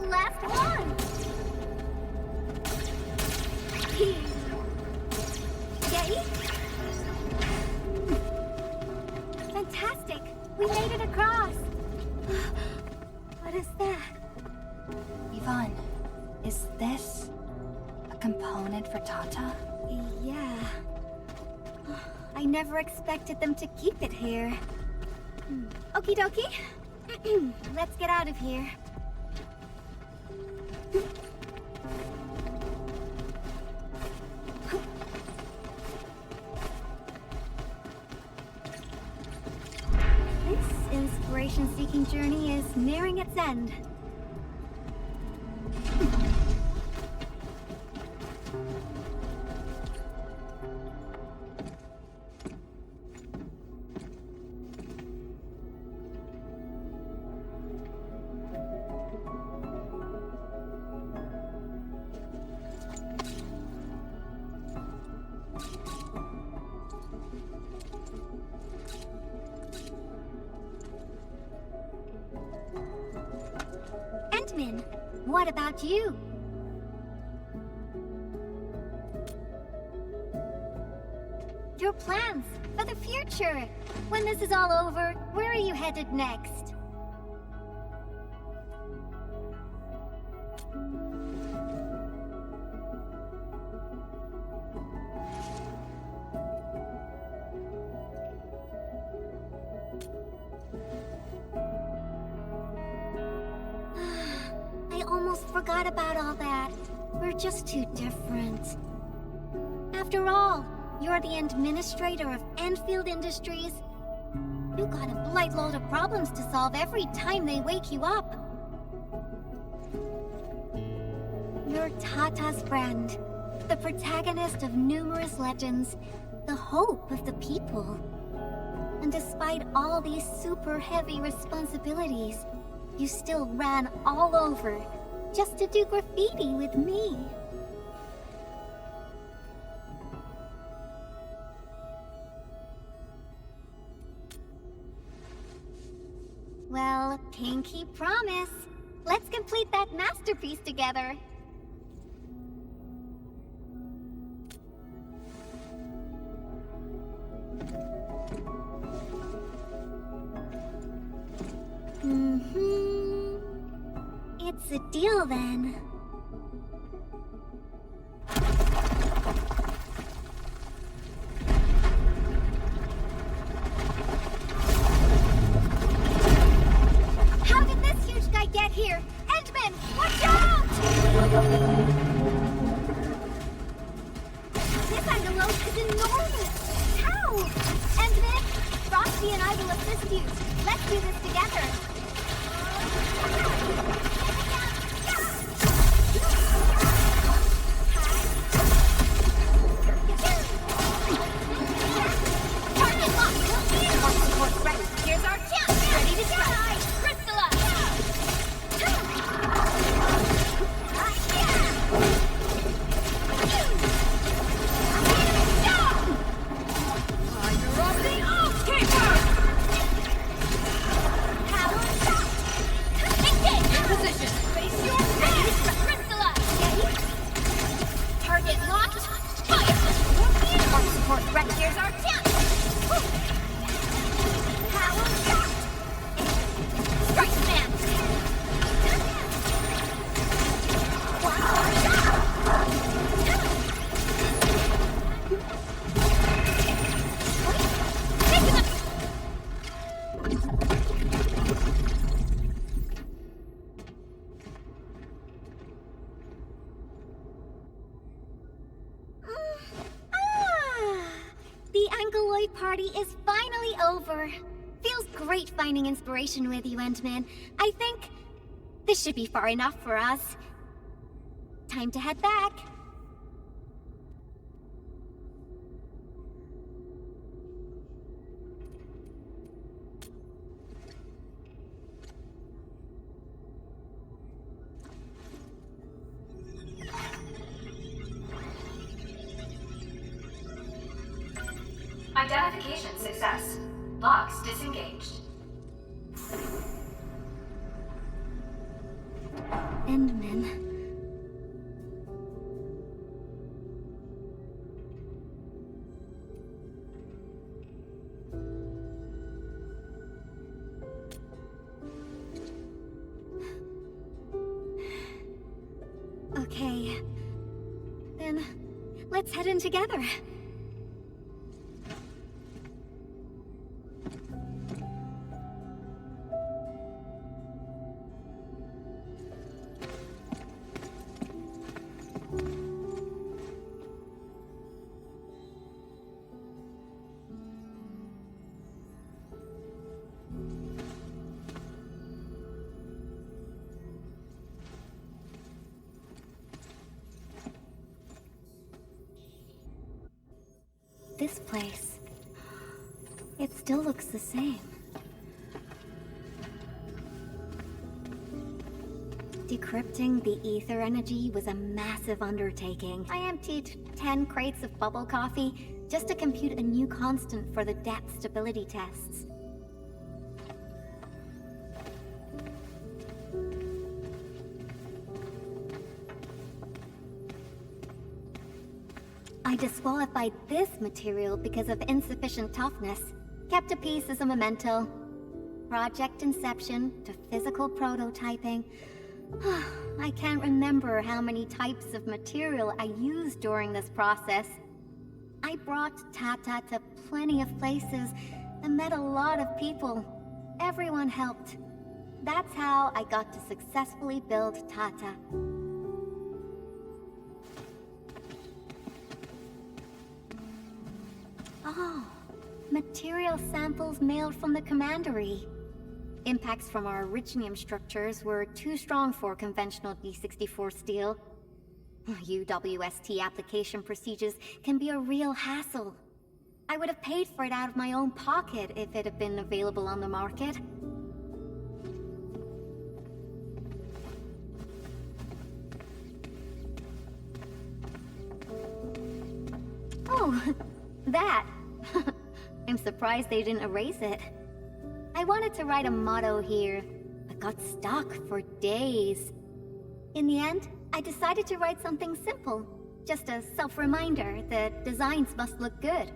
Last one! Yay! Fantastic! We made it across! What is that? Yvonne, is this a component for Tata? Yeah. I never expected them to keep it here. Okie dokie. Let's get out of here. This inspiration-seeking journey is nearing its end. Endmin, what about you? Your plans for the future. When this is all over, where are you headed next? I almost forgot about all that. We're just too different. After all, you're the Endministrator of Endfield Industries. You got a blight load of problems to solve every time they wake you up. You're Tata's friend, the protagonist of numerous legends, the hope of the people. And despite all these super heavy responsibilities, you still ran all over just to do graffiti with me. Well, pinky promise. Let's complete that masterpiece together. It's a deal then. How did this huge guy get here? Endman, watch out! This Affililate is enormous! How? Endman, Frosty and I will assist you. Let's do this together. Target locked! Support ready. Here's our chance. Ready to strike. Crystallize! party is finally over. Feels great finding inspiration with you, Endman. I think this should be far enough for us. Time to head back. Identification success. Locks disengaged. Endman. Okay. Then, let's head in together. This place, it still looks the same. Decrypting the ether energy was a massive undertaking. I emptied 10 crates of bubble coffee just to compute a new constant for the depth stability tests. I disqualified this material because of insufficient toughness. Kept a piece as a memento. Project inception to physical prototyping. I can't remember how many types of material I used during this process. I brought Tata to plenty of places and met a lot of people. Everyone helped. That's how I got to successfully build Tata. Oh, material samples mailed from the commandery. Impacts from our Originium structures were too strong for conventional D64 steel. UWST application procedures can be a real hassle. I would have paid for it out of my own pocket if it had been available on the market. Oh, that! I'm surprised they didn't erase it. I wanted to write a motto here, but got stuck for days. In the end, I decided to write something simple. Just a self-reminder that designs must look good.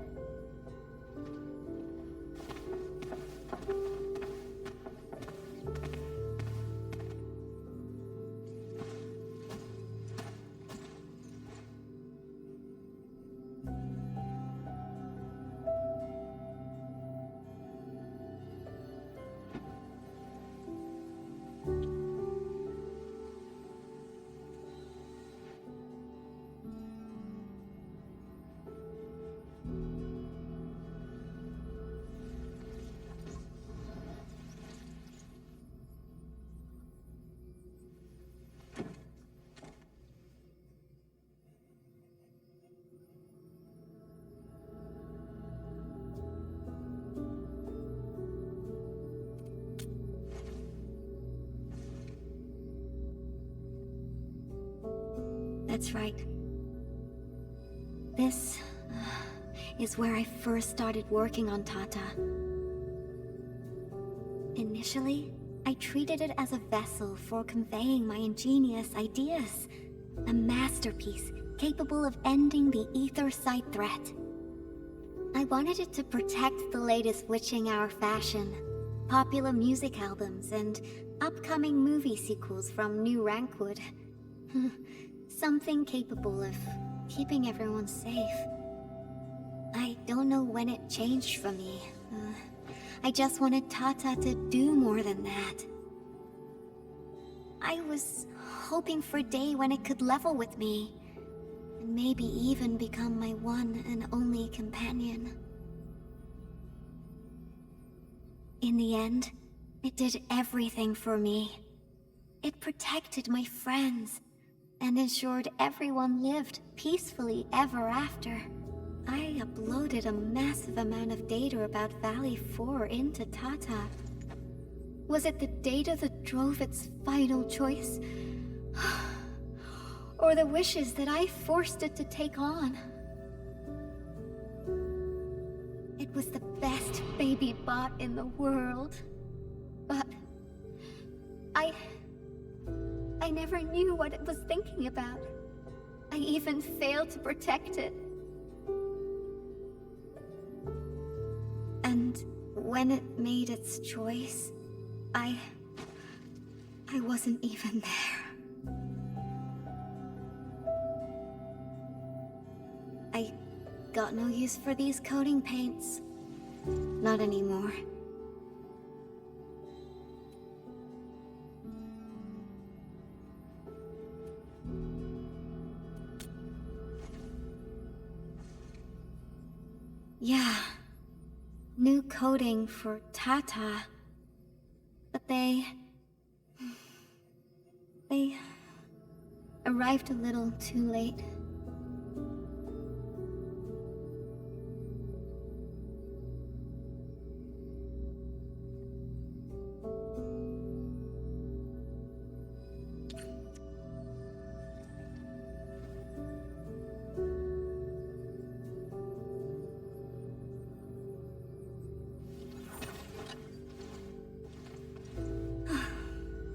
That's right. This is where I first started working on Tata. Initially, I treated it as a vessel for conveying my ingenious ideas. A masterpiece capable of ending the ether site threat. I wanted it to protect the latest witching hour fashion, popular music albums, and upcoming movie sequels from New Rankwood. Something capable of keeping everyone safe. I don't know when it changed for me. I just wanted Tata to do more than that. I was hoping for a day when it could level with me, and maybe even become my one and only companion. In the end, it did everything for me. It protected my friends, and ensured everyone lived peacefully ever after. I uploaded a massive amount of data about Valley 4 into Tata. Was it the data that drove its final choice? Or the wishes that I forced it to take on? It was the best baby bot in the world. But I never knew what it was thinking about. I even failed to protect it. And when it made its choice, I wasn't even there. I got no use for these coating paints. Not anymore. Yeah. New coating for Tata. But they arrived a little too late.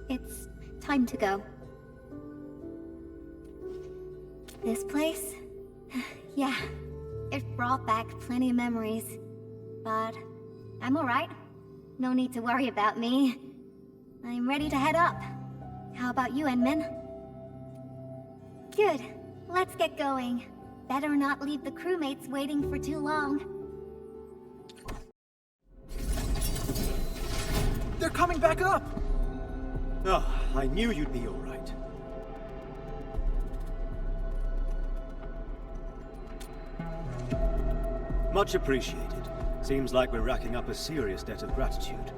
It's time to go. This place? Yeah, it brought back plenty of memories. But I'm alright. No need to worry about me. I'm ready to head up. How about you, Endmin? Good. Let's get going. Better not leave the crewmates waiting for too long. They're coming back up! Oh, I knew you'd be all right. Much appreciated. Seems like we're racking up a serious debt of gratitude.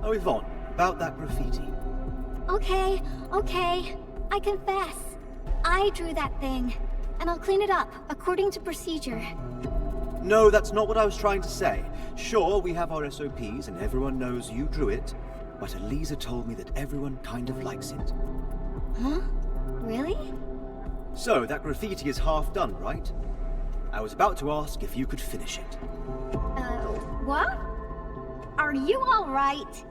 Oh, Yvonne, about that graffiti. Okay. I confess. I drew that thing, and I'll clean it up, according to procedure. No, that's not what I was trying to say. Sure, we have our SOPs, and everyone knows you drew it, but Elisa told me that everyone kind of likes it. Huh? Really? So, that graffiti is half done, right? I was about to ask if you could finish it. What? Are you alright?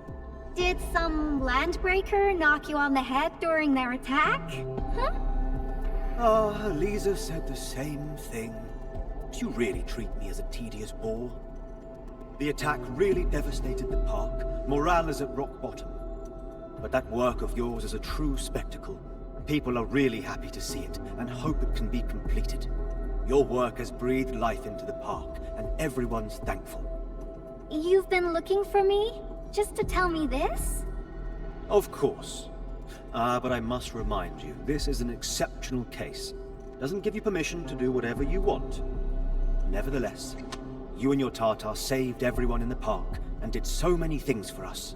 Did some landbreaker knock you on the head during their attack? Huh? Ah, Elisa said the same thing. Do you really treat me as a tedious bore? The attack really devastated the park. Morale is at rock bottom. But that work of yours is a true spectacle. People are really happy to see it, and hope it can be completed. Your work has breathed life into the park, and everyone's thankful. You've been looking for me? Just to tell me this? Of course. But I must remind you, this is an exceptional case. Doesn't give you permission to do whatever you want. Nevertheless, you and your Tartar saved everyone in the park, and did so many things for us.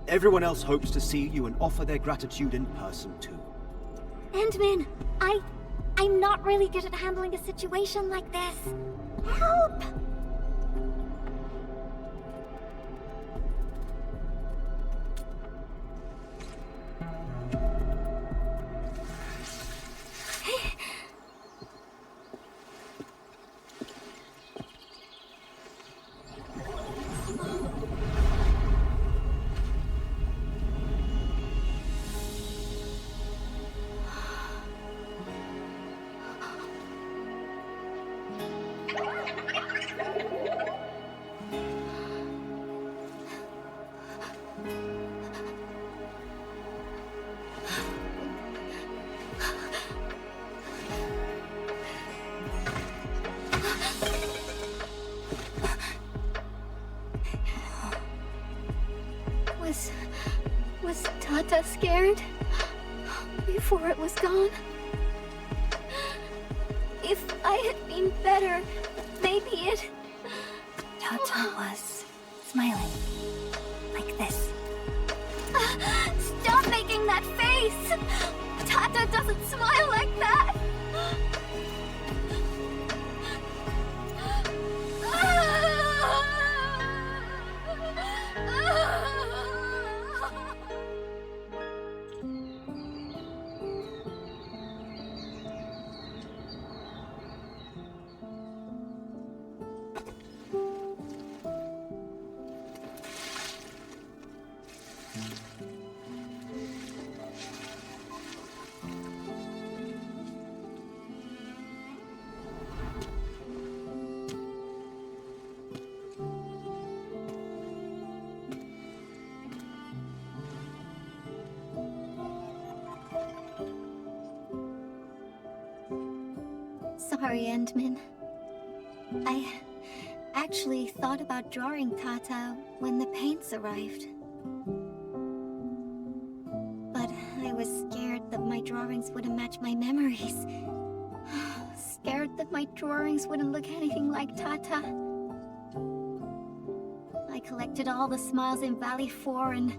Everyone else hopes to see you and offer their gratitude in person too. Endmin, I'm not really good at handling a situation like this. Help! Was Tata scared? Before it was gone? If I had been better, maybe it... Tata was smiling. Like this. Stop making that face! Tata doesn't smile like that! Sorry, Endmin. I actually thought about drawing Tata when the paints arrived. But I was scared that my drawings wouldn't match my memories. Scared that my drawings wouldn't look anything like Tata. I collected all the smiles in Valley 4 and,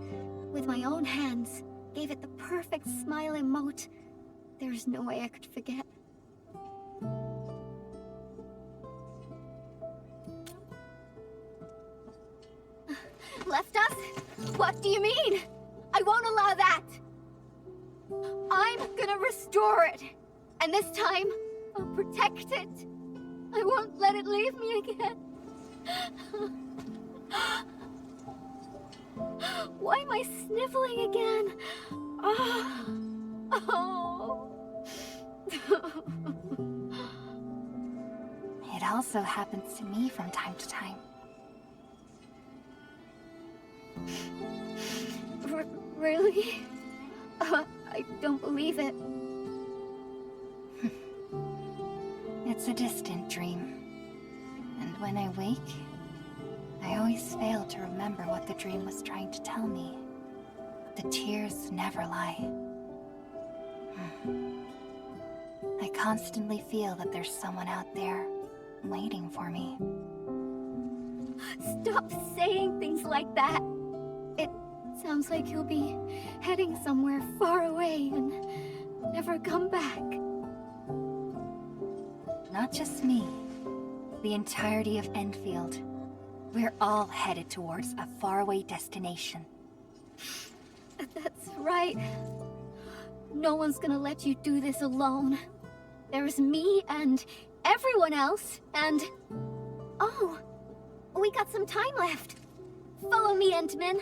with my own hands, gave it the perfect smile emote. There's no way I could forget. Left us? What do you mean? I won't allow that! I'm gonna restore it! And this time, I'll protect it! I won't let it leave me again! Why am I sniffling again? Oh. It also happens to me from time to time. Really? I don't believe it. It's a distant dream. And when I wake, I always fail to remember what the dream was trying to tell me. The tears never lie. I constantly feel that there's someone out there waiting for me. Stop saying things like that! It sounds like you'll be heading somewhere far away and never come back. Not just me. The entirety of Endfield. We're all headed towards a faraway destination. That's right. No one's gonna let you do this alone. There's me and everyone else, and... Oh! We got some time left. Follow me, Endmin.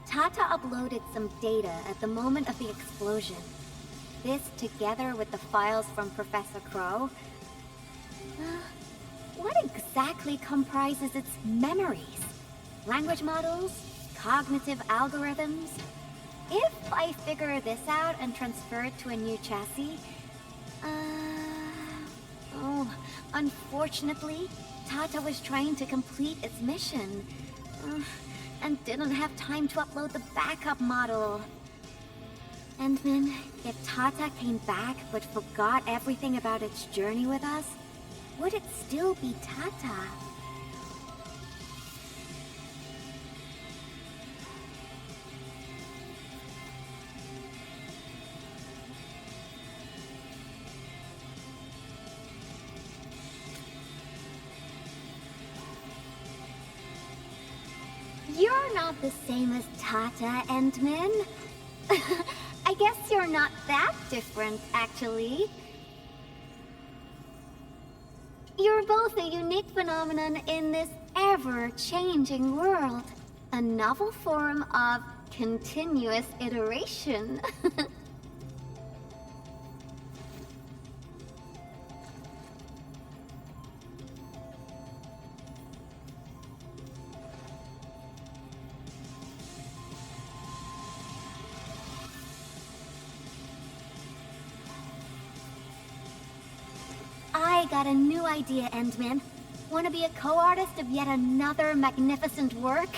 Tata uploaded some data at the moment of the explosion. This, together with the files from Professor Crow... what exactly comprises its memories? Language models? Cognitive algorithms? If I figure this out and transfer it to a new chassis... Oh, unfortunately, Tata was trying to complete its mission. And didn't have time to upload the backup model. Endmin, if Tata came back but forgot everything about its journey with us, would it still be Tata? You're not the same as Tata, Endmin. I guess you're not that different, actually. You're both a unique phenomenon in this ever-changing world. A novel form of continuous iteration. got a new idea, Endman. Want to be a co-artist of yet another magnificent work?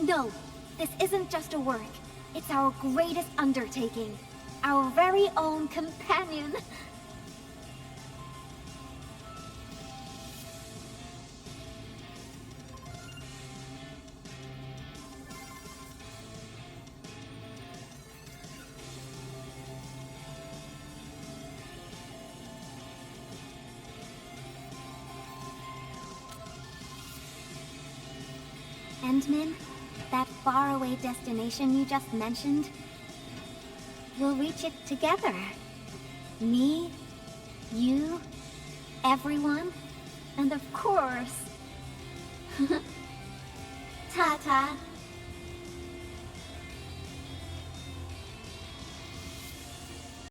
No, this isn't just a work. It's our greatest undertaking. Our very own companion. Endman, that faraway destination you just mentioned, we'll reach it together. Me, you, everyone, and of course... Ta-ta.